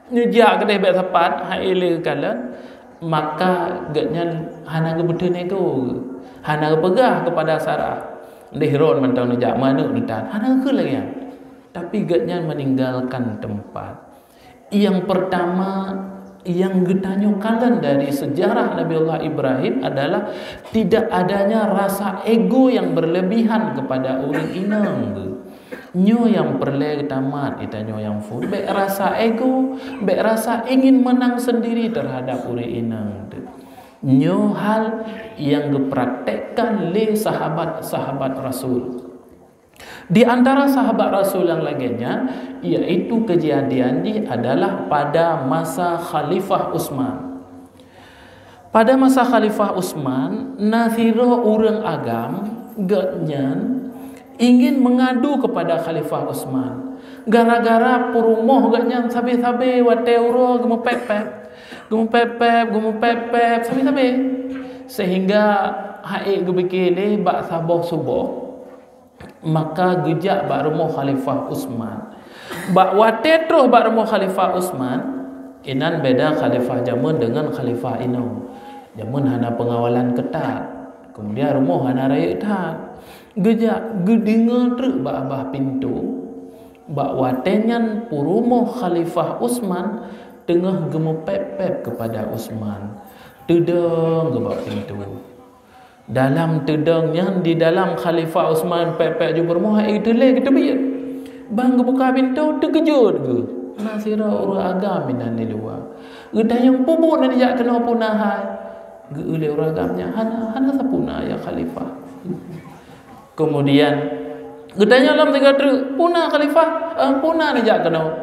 nyejak kedai baik sapat hai le kalan maka gatnyan hana ge betul nego hana ge pegah kepada Sarah dihron mentang nejak mana netan hana ke lagi tapi gatnyan meninggalkan tempat. Yang pertama yang getanyo kalan dari sejarah Nabi Allah Ibrahim adalah tidak adanya rasa ego yang berlebihan kepada orang inang. Nyo yang perle tamat itanyo yang full be rasa ego, be rasa ingin menang sendiri terhadap orang inang. Nyo hal yang dipraktekkan oleh sahabat-sahabat Rasul. Di antara sahabat Rasul yang lainnya yaitu kejadiannya adalah pada masa Khalifah Utsman. Pada masa Khalifah Utsman, nasiro orang agam gatnyan ingin mengadu kepada Khalifah Utsman. Gara-gara purumoh gatnyan sabe-sabe wate uro gemepep sabe-sabe sehingga haik gebekele bak saboh subuh maka gejak bak rumah Khalifah Utsman. Bak wate terus bak rumah Khalifah Utsman inan beda Khalifah zaman dengan Khalifah ino. Zaman hana pengawalan ketat. Kemudian rumah hana raya ketat. Gejak gedinga terus bak abah pintu. Bak watenyan rumah Khalifah Utsman tengah gemepep kepada Utsman. Tedeng ke bak pintu. Dalam tedangnya di dalam Khalifah Utsman pepek jumpa rumah itu le kita biar bang buka pintu terkejut ke nasira orang agam dan di luar kita yang pupuk dan jak kena punah ke oleh orang agamnya hana sapuna ya Khalifah. Kemudian kita dalam tiga punah Khalifah punah dan jak kena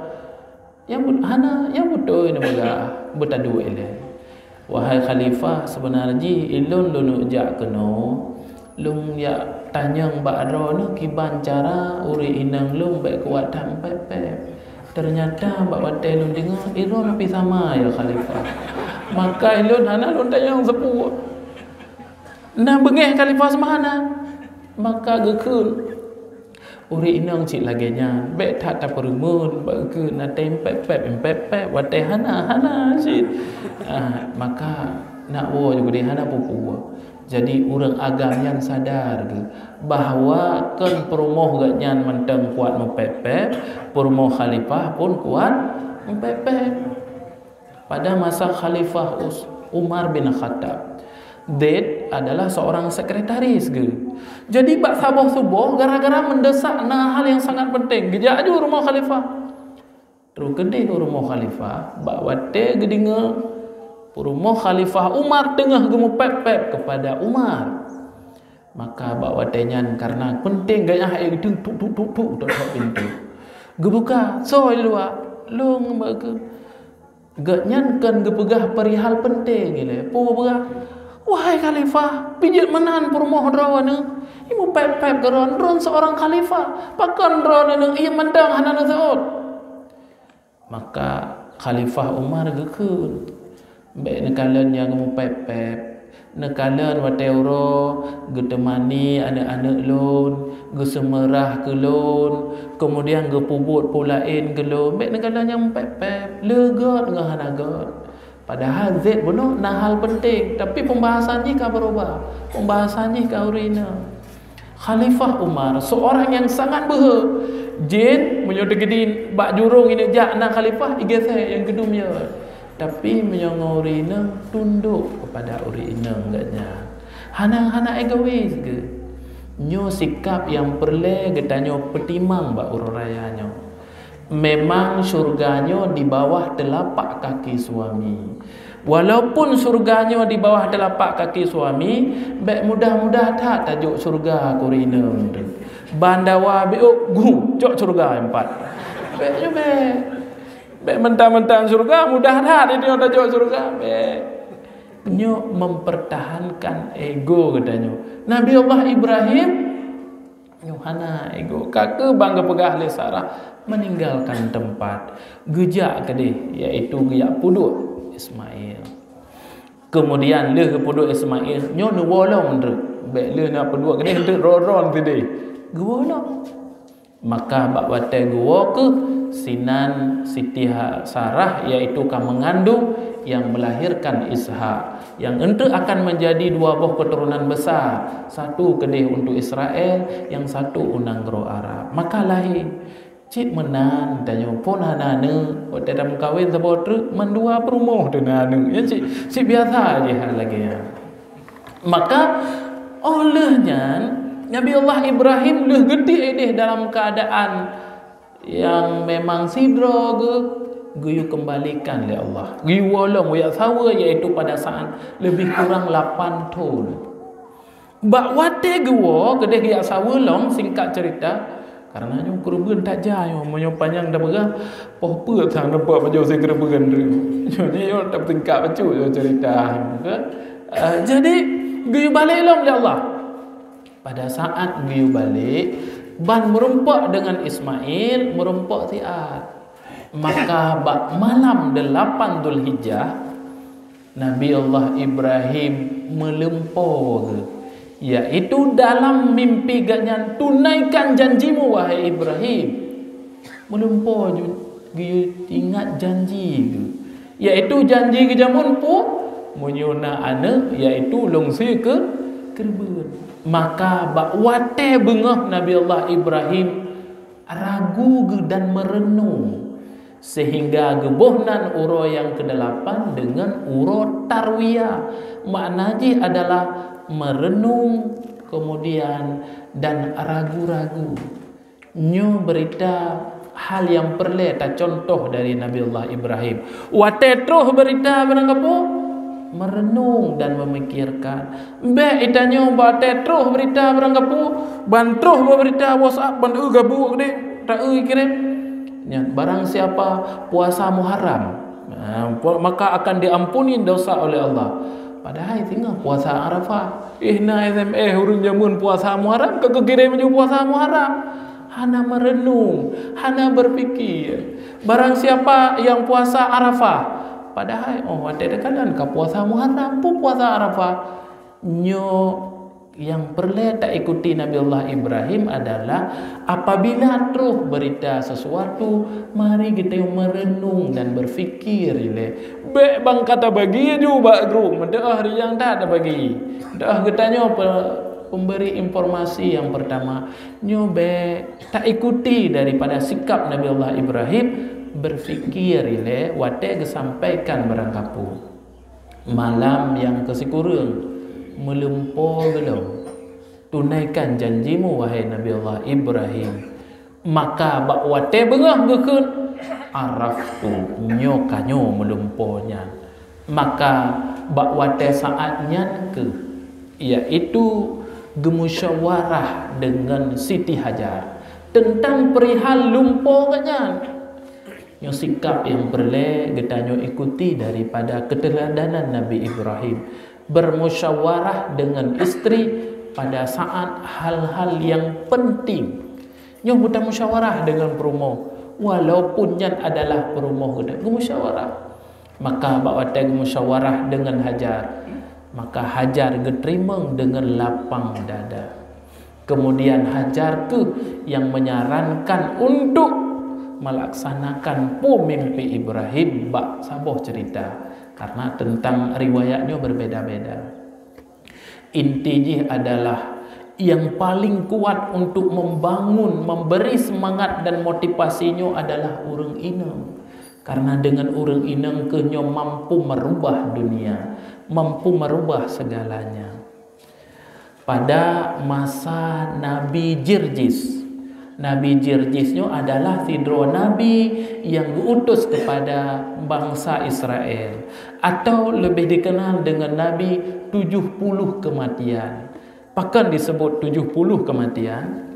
yang hana yang betul ini baga bertadu ele. Wahai Khalifah sebenarnya ilun lunu jak keno lung ya tanyang bakro nu kiban cara uri inang lung baik kuat dan pepep ternyata bak wate lung dengar ilun api sama ya Khalifah maka ilun hana lung tanyang sepuh nah bengeh Khalifah semana maka gekun uri inang cik laginya baik tak perumun bak ke na tempep wate hana cik maka nak wo juga dia hana pupu. Jadi orang agam yang sadar bahawa kan perumoh gatnyan mentang kuat mepepep, perumoh Khalifah pun kuat mepepep. Pada masa Khalifah Umar bin Khattab, Z adalah seorang sekretaris ke. Jadi bak saboh subuh gara-gara mendesak hal yang sangat penting. Gejak aju rumah khalifah. Terus kedai ke rumah khalifah, bak wate gedinga rumah khalifah Umar tengah gemu pep-pep kepada Umar. Maka bak watenyan karena penting gaya air itu tuk pintu. Gebuka, so luar, lu ngembak ke. Ganyan kan gepegah perihal penting gile. Pegah. Wahai khalifah, pijit menan permoh drawana. Imu pep-pep geron dron seorang khalifah. Pakan drone nang ia mendang hanana saud. Maka khalifah Umar gekun. Mbek nekalan yang ngemu pep-pep. Nekalan wateuro getemani anak-anak lon, gesemerah ke lon, kemudian gepubut pulain ke lon. Mbek nekalan yang pep-pep, legot ngah hanagot. Padahal Z benar nah hal penting, tapi pembahasannya kah berubah. Pembahasannya kah urina. Khalifah Umar seorang yang sangat behe. Jin menyodegedin bak jurung ini jak na khalifah igese yang kedumnya. Tapi menyongorina tunduk kepada urina enggaknya. Hana egois ke. Nyo sikap yang perle getanyo petimang bak ururayanya. Memang surganya di bawah telapak kaki suami. Walaupun surganya di bawah telapak kaki suami, baik mudah-mudah tak tajuk surga kurina. Bandawa beuk gu cok surga 4. Baik jo baik. Baik mentang-mentang surga mudah tak dia tajuk surga baik. Nyo mempertahankan ego katanya. Nabi Allah Ibrahim Yohana ego kakak bangga pegah le Sarah meninggalkan tempat gejak kedih iaitu gejak puduk Ismail. Kemudian le puduk Ismail nyo nu wolong ndre baik le nak puduk kedih ndre roron tadi gewolong. Maka bak wate gua ke Sinan Siti Sarah iaitu kan mengandung yang melahirkan Ishak yang ente akan menjadi dua buah keturunan besar, satu kedih untuk Israel, yang satu unang gro Arab. Maka lahir cik menan tanya pun hanane waktu dalam kahwin sebotru mendua perumah tu nane ya cik biasa aja hal lagi ya. Maka olehnya Nabi Allah Ibrahim leh gede deh dalam keadaan yang memang sidro guyu kembalikan oleh Allah. Guyu wolong ya sawa iaitu pada saat lebih kurang 8 tahun. Bak wate gua gede ya sawa long singkat cerita karena nyo keruben tak jaya monyo panjang dah berah poh pe sang nampak baju saya keruben ru. Jadi yo tak singkat bacu cerita. Jadi guyu balik long oleh Allah. Pada saat guyu balik ban merempak dengan Ismail merempak tiat. Maka bak malam 8 Zulhijjah Nabi Allah Ibrahim melempau iaitu dalam mimpi gaknya tunaikan janjimu wahai Ibrahim. Melempau ingat janji iaitu janji ke jamun pu menyuna anak iaitu longsi ke kerbun. Maka bak wate bengah Nabi Allah Ibrahim ragu dan merenung sehingga gebohnan uro yang ke-8 dengan uro tarwiyah. Maknanya adalah merenung kemudian dan ragu-ragu. Nyo berita hal yang perle ta contoh dari Nabi Allah Ibrahim. Wate terus berita beranggapo merenung dan memikirkan. Be itanyo bate terus berita beranggapo bantruh berita WhatsApp ban gabu gede tak kirim. Ya, barang siapa puasa Muharram maka akan diampuni dosa oleh Allah. Padahal tinggal puasa Arafah. Na SMA hurung jamun puasa Muharram kagak kirim ju puasa Muharram. Hana merenung, hana berpikir. Barang siapa yang puasa Arafah padahal ada dekadan ka puasa Muharram pu puasa Arafah. Nyo yang perlu tak ikuti Nabi Allah Ibrahim adalah apabila terus berita sesuatu mari kita merenung dan berfikir ile be bang kata bagi juga gru mendah yang tak ada bagi dah katanya pemberi informasi yang pertama nyobe tak ikuti daripada sikap Nabi Allah Ibrahim berfikir ile wate disampaikan barangkapu malam yang kesikurung melempo gelau. Tunaikan janjimu wahai Nabi Allah Ibrahim. Maka bak wate bengah gekun araftu nyo kanyo melemponya. Maka bak wate saatnya ke, iaitu gemusyawarah dengan Siti Hajar tentang perihal lumpo kanyan. Yang sikap yang berle getanyo ikuti daripada keteladanan Nabi Ibrahim, bermusyawarah dengan istri pada saat hal-hal yang penting. Nyo buta musyawarah dengan perumoh, walaupun yang adalah perumoh gede musyawarah. Maka bak wate musyawarah dengan Hajar, maka Hajar geterimeng dengan lapang dada. Kemudian Hajar tu yang menyarankan untuk melaksanakan mimpi Ibrahim. Bak saboh cerita, karena tentang riwayatnya berbeda-beda. Intinya adalah yang paling kuat untuk membangun, memberi semangat dan motivasinya adalah urang ineng. Karena dengan urang ineng kenyo mampu merubah dunia, mampu merubah segalanya. Pada masa Nabi Jirjis, Nabi Jirjisnya adalah sidro Nabi yang diutus kepada bangsa Israel, atau lebih dikenal dengan Nabi 70 kematian. Bahkan disebut 70 kematian.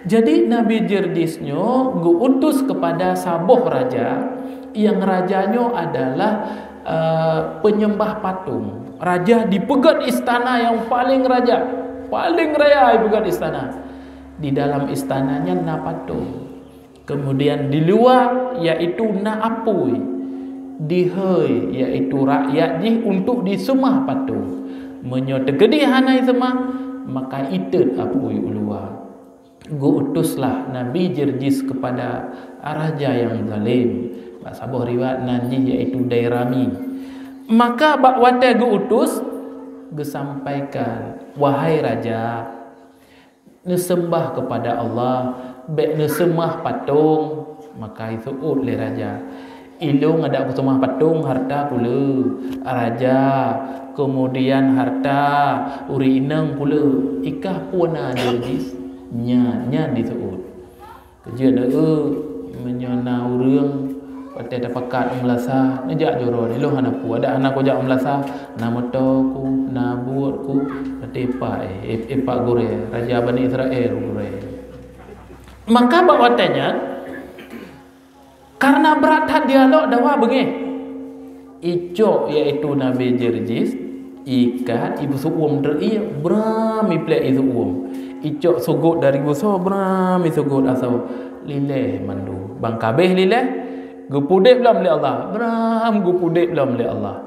Jadi Nabi Jirjisnya diutus kepada saboh raja, yang rajanya adalah penyembah patung. Raja dipegat istana yang paling raya dipegat istana. Di dalam istananya na patung. Kemudian di luar yaitu na apui. Dihei yaitu rakyat ji untuk disemah patung. Menyotegedi hanai semah, maka itet apui ulua. Guutuslah Nabi Jirjis kepada raja yang zalim. Bak sabuh riwayat nanji yaitu Dairami. Maka bak wate guutus gesampaikan, wahai raja, nesembah kepada Allah, baik nesemah patung. Maka itu le raja, ilung ada kesemah patung harta pula raja, kemudian harta uri inang pula ikah puana Jirjis nya disuut kerja menyona urang pate dapakat melasa nejak joro ni lo hanapu ada anak ko jak melasa nama toku nabuatku pate pak gore raja Bani Israel gore. Maka bak watanya karena berat dialog dawa bengeh icok iaitu Nabi Jirjis ikat ibu suum teriak berami plek ibu suum icok sugut dari buso berami sugut asal lileh mandu bang kabeh lileh gupudek belam li Allah beram gupudek belam li Allah.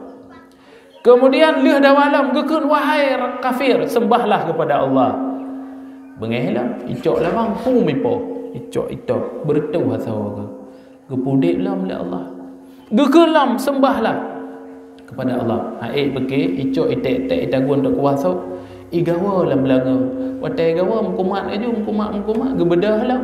Kemudian lih dawalam gekun wahai kafir sembahlah kepada Allah. Bengehlah icok lah bang pumipo icok itu bertu asal ke gupudek belam li Allah. Gekelam sembahlah kepada Allah. Haik beke icok itek itagun dak kuasa igawa lam belanga. Watai gawa mkumat aju mkumat gebedah lah.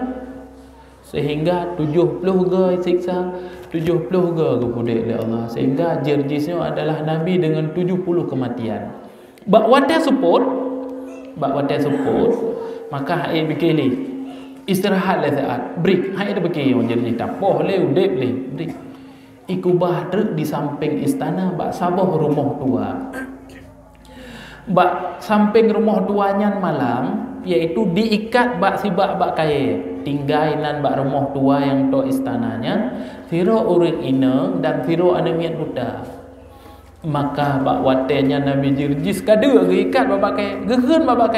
Sehingga 70 ga siksa, 70 ga gupudek oleh Allah. Sehingga Jirjisnya adalah nabi dengan 70 kematian. Bak watai support, maka haik beke li istirahat lah saat break. Haik dah beke yang Jirjis tapoh le udep le break. Ikubah truk di samping istana bak saboh rumah tua. Bak samping rumah tuanya malam, yaitu diikat bak sibak bak kaya tinggainan bak rumah tua yang to istananya siro urin ineng dan siro anemiat buta. Maka bak watenya Nabi Jirjis kada ikat bak kaya gegen bak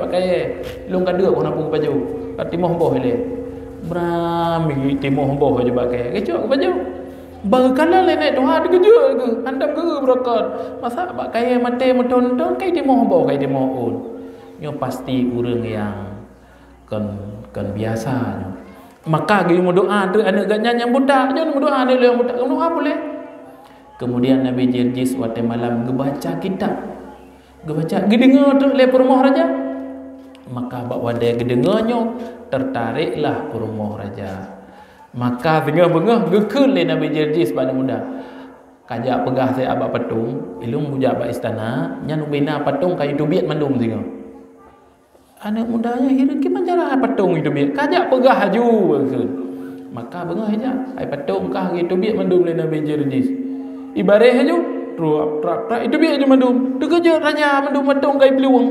kaya long kada ko napung baju timoh boh le brami timoh boh aja bak kaya kecok baju bagakala le naik doa degeje ke andam ke berakat masa bak kaya mate meton-ton kai timoh boh kai timoh un nyo pasti urang yang kan biasa. Maka gi mo doa tu anak ganya yang budak jangan mo doa dia yang budak doa boleh. Kemudian Nabi Jirjis waktu malam gebaca kitab, gedengar tu le rumah raja. Maka bak wadai gedengarnya tertariklah rumah raja. Maka tengah-tengah gekun le Nabi Jirjis pada muda. kajak pegah saya abak patung ilung bujak abak istana nyan ubina patung kayu tubiat mandum singa anak mudanya hira gimana cara patung itu biat kajak pegah haju betul maka bengah aja ai patung kah gitu biat mandum le Nabi Jirjis ibarat haju trak itu biat je mandum dekeje raja mandum patung kayu peluang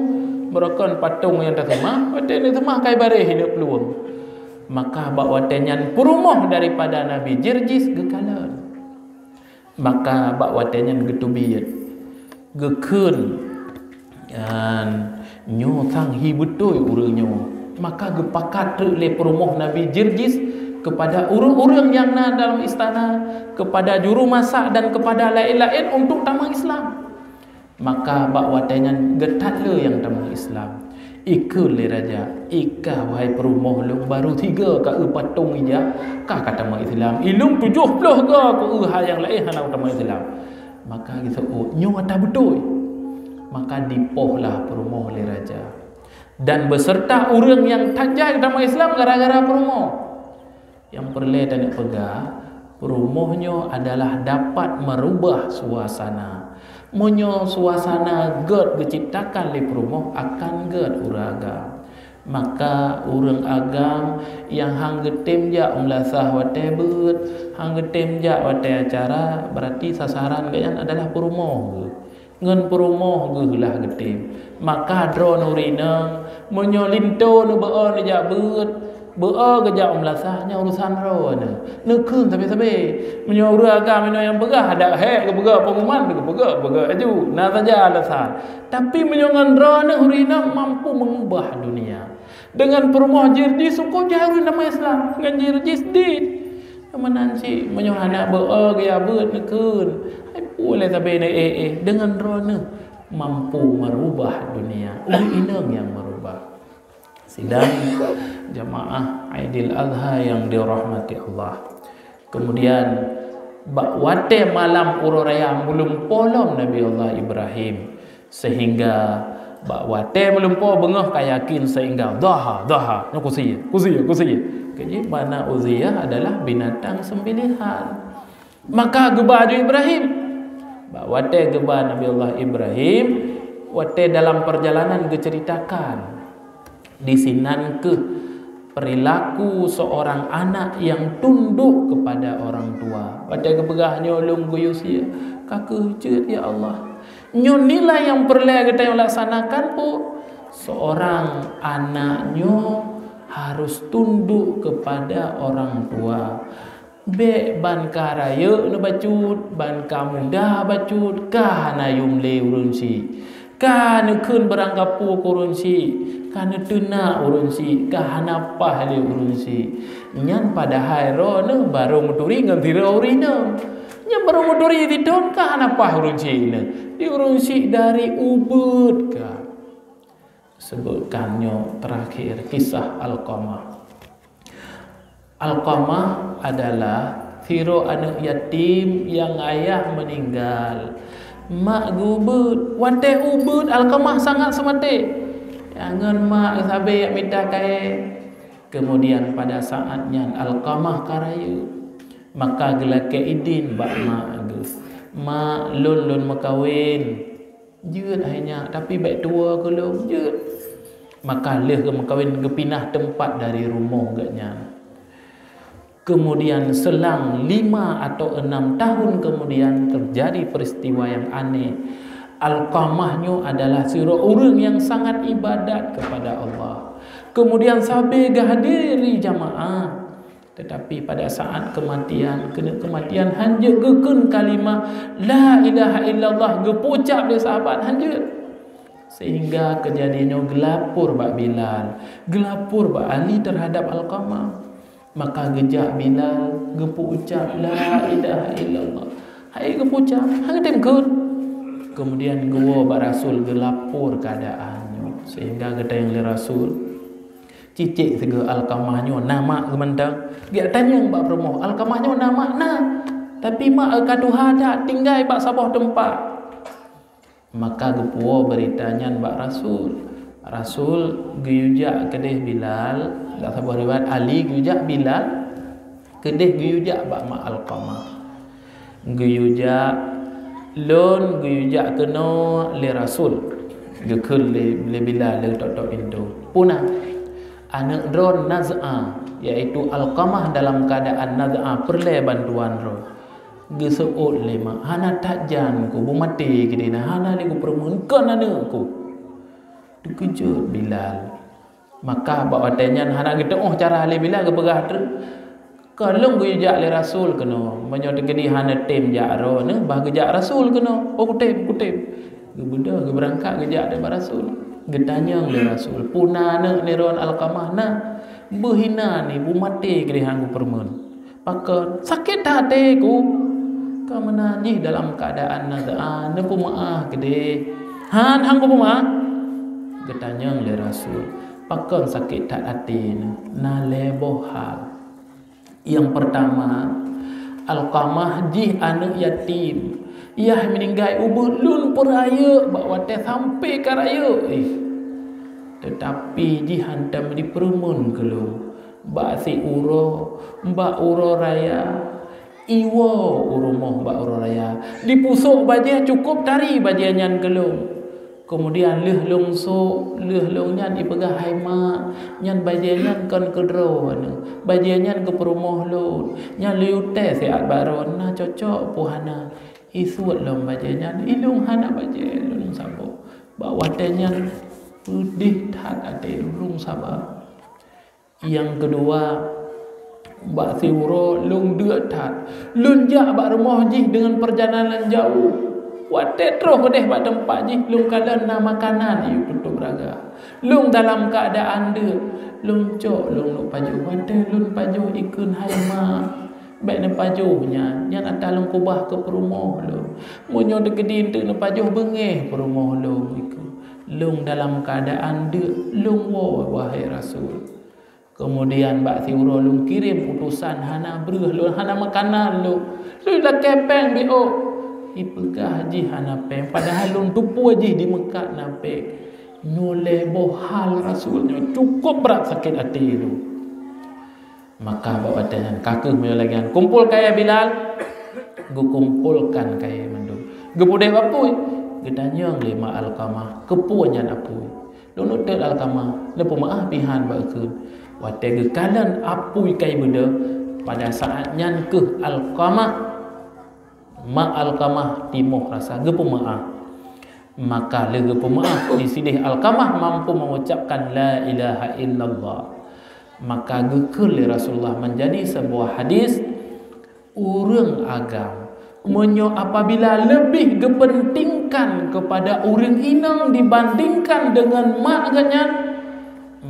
berakan patung yang tersemah wate ni semah kayu bareh hidup peluang maka bak wate nyan purumoh daripada Nabi Jirjis gekalan maka bak wate nyan getubiat gekun nyo thang hi betul urangnya maka gepakat le perumoh Nabi Jirjis kepada urang-urang yang na dalam istana kepada juru masak dan kepada lain-lain untuk tamang Islam maka bak watanya getat le yang tamang Islam ikul le raja ika wahai perumoh lu baru 3 ka patung ija ka kata tamang Islam ilung 70 ke ku yang lain hanau tamang Islam maka gitu nyo ada betul maka dipohlah perumoh le raja dan beserta orang yang tajai dalam Islam gara-gara perumoh yang perle dan pegah perumohnya adalah dapat merubah suasana monyo suasana ged diciptakan le perumoh akan ged uraga maka urang agam yang hang getem ja umlasah wate beut hang getem ja wate acara berarti sasaran kalian adalah perumoh ngan perumoh geulah getem maka drone urina monyo linto nu beo ni ja beut beo geja umlasahnya urusan rone neukeun sabe-sabe monyo uraga mino yang begah ada he ke begah pengumuman ke begah aju na saja alasan tapi monyo ngan drone urina mampu mengubah dunia dengan perumoh Jirjis suko jaru nama Islam ngan Jirjis dit menanci monyo anak beo ge beut neukeun boleh tapi dengan drone mampu merubah dunia. Inang yang merubah. Sidang jamaah Aidil Adha yang dirahmati Allah. Kemudian wate malam ururaya belum polom Nabi Allah Ibrahim sehingga wate belum po bengah kayakin sehingga daha kusiya. Jadi mana uziyah adalah binatang sembelihan. Maka gebaju Ibrahim wate geba Nabi Allah Ibrahim wate dalam perjalanan diceritakan disinan ke perilaku seorang anak yang tunduk kepada orang tua wate gebegahnya ulung guyusia kakek cut ya Allah nyo nilai yang perlu kita laksanakan pu seorang anaknya harus tunduk kepada orang tua be ban karaya nu bacut ban kamuda bacut ka na yumle urunsi ka nu keun beranggapu urunsi ka nu tuna urunsi ka hanapa le urunsi nyan pada hairo nu baru muturi ngan tira urina nyan baru muturi tidon ka hanapa urunsi ne di urunsi dari ubud ka sebutkannya terakhir kisah Alqamah. Alqamah adalah hero anak yatim yang ayah meninggal. Mak gubut, wate ubut Alqamah sangat semate. Jangan mak sabe yak minta kae. Kemudian pada saatnya Alqamah karayu. Maka gelake idin bak mak geus. Mak lun makawin. Jeut hanya tapi baik tua kelum jeut. Maka leh ke makawin gepinah tempat dari rumah gaknya. Kemudian selang 5 atau 6 tahun kemudian terjadi peristiwa yang aneh. Alqamahnya adalah orang yang sangat ibadat kepada Allah. Kemudian sampai hadiri jamaah. Tetapi pada saat kematian hanjut gekun kalimah la ilaha illallah gepucap dia sahabat hanjut. Sehingga kejadiannya gelapur bak Bilal, gelapur bak Ali terhadap Alqamah. Maka gejak Bilal gepu ucap la ilaha illallah. Hai gepu ucap, hang temkeun. Kemudian gua bak Rasul gelapur keadaannya sehingga kata yang le Rasul cicik sega Alqamahnya nama gemendang. Dia tanya bak promo Alqamahnya nama nah. Tapi mak kaduha dak tinggal bak sabah tempat. Maka gepu beritanya bak Rasul. Rasul guyujak kedeh Bilal, dak sabar riwayat Ali guyujak Bilal, kedeh guyujak bak mak Alqamah. Guyujak lon guyujak kena le rasul gekul le Bilal le tok pintu punah anak dron naz'a iaitu Alqamah dalam keadaan naz'a perle bantuan ro geseut lema hana tajan ku bu mati kidina hana ni ku permun kan ana ku dikejut Bilal maka bawa tenyan hana kita cara le Bilal ke pegah ter kalau guyujak le rasul kena menyo tegedi hana tem jak ro ne bah gejak rasul kena oh kutem benda ke berangkat gejak daripada rasul getanyang le rasul punana ni ron Alqamah na berhina ni bu mati ke hang permun maka sakit hati ku ka menanyi dalam keadaan naz'a ne pumaah gede hang ku pumaah getanyang le rasul pakon sakit tak hati na leboh hal. Yang pertama, Alqamah jih anak yatim. Ia meninggal ubah lun peraya bawa teh sampai ke raya. Tetapi jih hantam di perumun kelung. Bak si uro, mbak uro raya. Iwo urumoh mbak uro raya. Di pusuk bajia cukup tari bajia nyan kelung. Kemudian leh long so, leh long nyan ipegah haima, nyan bajia nyan kan kedro, bajia nyan ke perumoh lo, nyan liute seat baron, na cocok puhana, isuat long bajia nyan, ilung hana bajia lung sabo, bawa nyan putih tak ada lung sabar. Yang kedua, bak siuro lung dua tak, lunjak bak rumah jih dengan perjalanan jauh. Wate terus kedeh pada tempat jih lung kalan na makanan iu tutup raga. Lung dalam keadaan dia lung cok lung nuk paju wate lung paju ikun haima. Baik ne pajuhnya nyan atas lung kubah ke perumoh lu. Munyo degedi untuk ne pajuh bengeh perumoh lu iku. Lung dalam keadaan dia lung wo wahai rasul. Kemudian bak siuro lung kirim utusan hana beruh lu hana makanan lu. Lu dah kepeng bio ipegah haji hanapeng padahal lun tupu haji di Mekah napek nyole bohal rasulnya cukup berat sakit hati itu maka bawa dengan kakek menyolagian kumpul kaya Bilal gu kumpulkan kaya mandu gu budai apui gedanyang lima Alqamah kepunya apui lun utel Alqamah lepo maah pihan bakun wate ge kalan apui kaya benda pada saat nyan ke Alqamah ma Alqamah timuh rasa gepu maaf maka le gepu maaf di sini Alqamah mampu mengucapkan la ilaha illallah maka gekul Rasulullah menjadi sebuah hadis urang agam menyo apabila lebih kepentingkan kepada urang inang dibandingkan dengan mak ganyan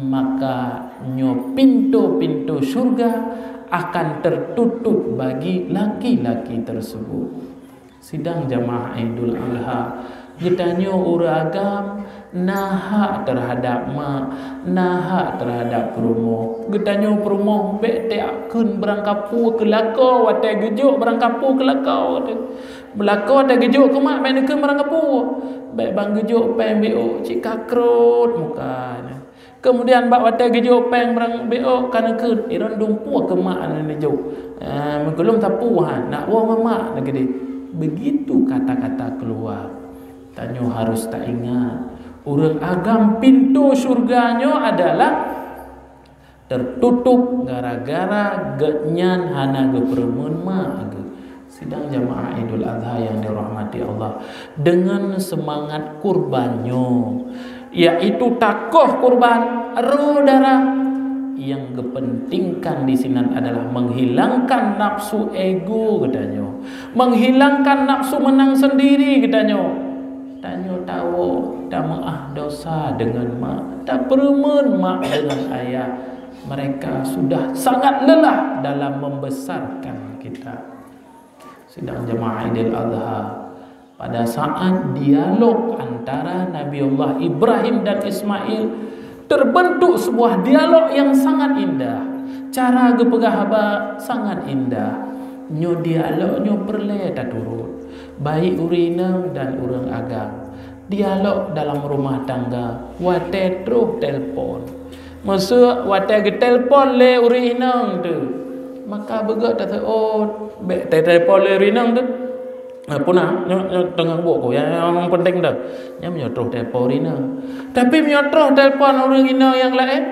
maka nyo pintu-pintu surga akan tertutup bagi laki-laki tersebut. Sidang jamaah Idul Adha getanyo uragam naha terhadap mak, naha terhadap perumoh. Getanyo perumoh bek te akun berangkapu ke lako wate gejuk berangkapu ke lako. Belako ada gejuk ke mak ben ke berangkapu. Bek bang gejuk pen bo cik kakrut muka. Kemudian bak wate gejuk peng berang bo kana ke iron dumpu ke mak ane juk. Mengkelum tapu nak wo mak nak gede. Begitu kata-kata keluar. Tanyo harus tak ingat urang agam pintu surganyo adalah tertutup gara-gara genyan hana gepermun mak. Sidang jamaah Idul Adha yang dirahmati Allah dengan semangat kurbannya yaitu takoh kurban roh darah yang kepentingkan di sini adalah menghilangkan nafsu ego katanya menghilangkan nafsu menang sendiri katanya tanyo tahu tak maaf dosa dengan mak tak permen mak dengan ayah mereka sudah sangat lelah dalam membesarkan kita. Sidang jemaah Idul Adha pada saat dialog antara Nabiullah Ibrahim dan Ismail terbentuk sebuah dialog yang sangat indah. Cara gepegah haba sangat indah. Nyo dialog nyo perle tak turut. Baik urinang dan urang agam. Dialog dalam rumah tangga. Wate terus telpon. Masa wate ge telpon le urinang tu. Maka begak tak oh telpon le urinang tu. Punah tengah buat ko yang penting dah. Yang menyotroh telefon ini. Tapi menyotroh telefon orang ini yang lain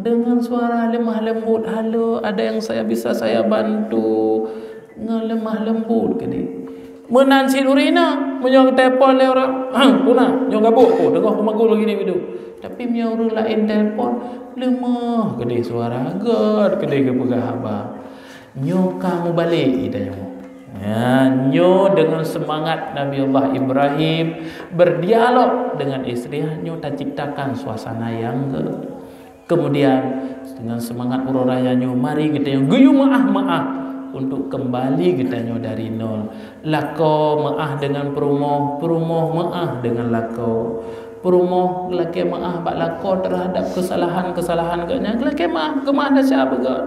dengan suara lemah lembut, halo, ada yang bisa saya bantu, ngelemah lembut ke dia. Menansi urina, menyong telefon le orang, punah, nyong gabuk ko, dengar pemagul lagi ni video. Tapi menyong orang lain telefon lemah ke dia suara, agak ke dia ke pegah haba. Nyong kamu balik ida nyong. Ya, nyo dengan semangat Nabi Allah Ibrahim berdialog dengan istri, nyo tak ciptakan suasana yang kemudian dengan semangat ururaya nyo mari kita yang guyu maah untuk kembali kita nyo dari nol. Lako maah dengan perumoh maah dengan lako. Perumoh laki maah bak lako terhadap kesalahan-kesalahan gaknya. Laki maah kemah dah siapa gak?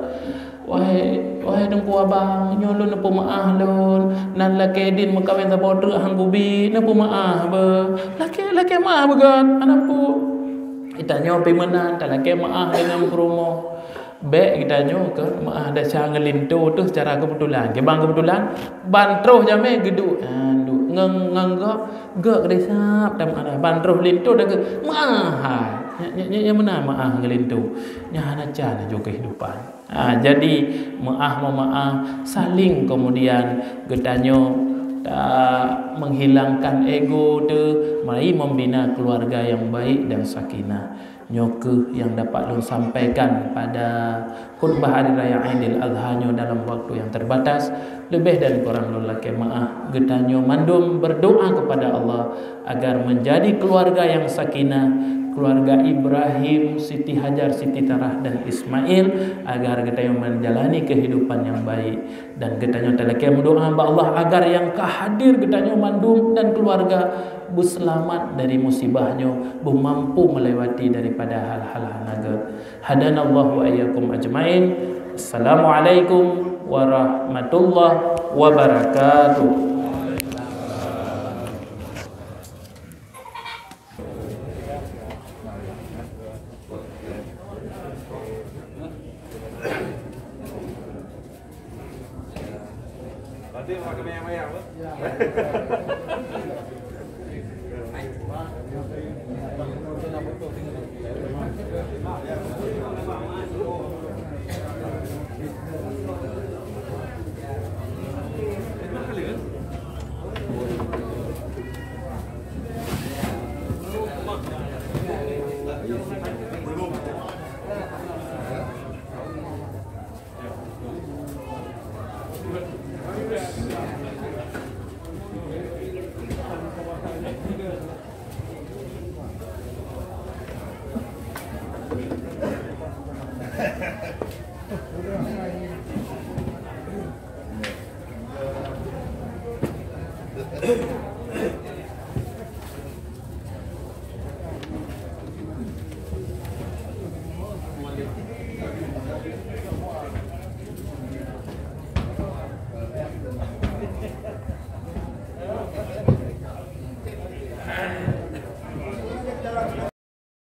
Wahai dengku abang, nyolun nepu maah lun. Nan laki din mengkawin sa bodoh hang gubi nepu maah be. Laki maah begat anakku. Kita nyo pi menan tak laki maah dengan perumoh. Bek kita nyo ke maah dah cara ngelintu tu secara kebetulan. Ke bang kebetulan bantroh jame geduk. Nganggap gak kedesap tam ada bantroh lintu dah ke maah. Nya mana maah ngelintu. Nya hanacan jo kehidupan. Jadi maah saling kemudian getanyo tak menghilangkan ego tu, mari membina keluarga yang baik dan sakinah. Nyoke yang dapat lu sampaikan pada khutbah hari raya Aidil Adha nyo dalam waktu yang terbatas, lebih dari kurang lu laki maah getanyo mandum berdoa kepada Allah agar menjadi keluarga yang sakinah, keluarga Ibrahim, Siti Hajar, Siti Tarah dan Ismail, agar kita yang menjalani kehidupan yang baik. Dan kita yang telaki berdoa kepada Allah agar yang kehadir kita yang mandum dan keluarga berselamat dari musibahnya, mampu melewati daripada hal-hal naga. Hadanallahu wa iyyakum ajmain. Assalamualaikum warahmatullahi wabarakatuh. Nanti pakai yang apa?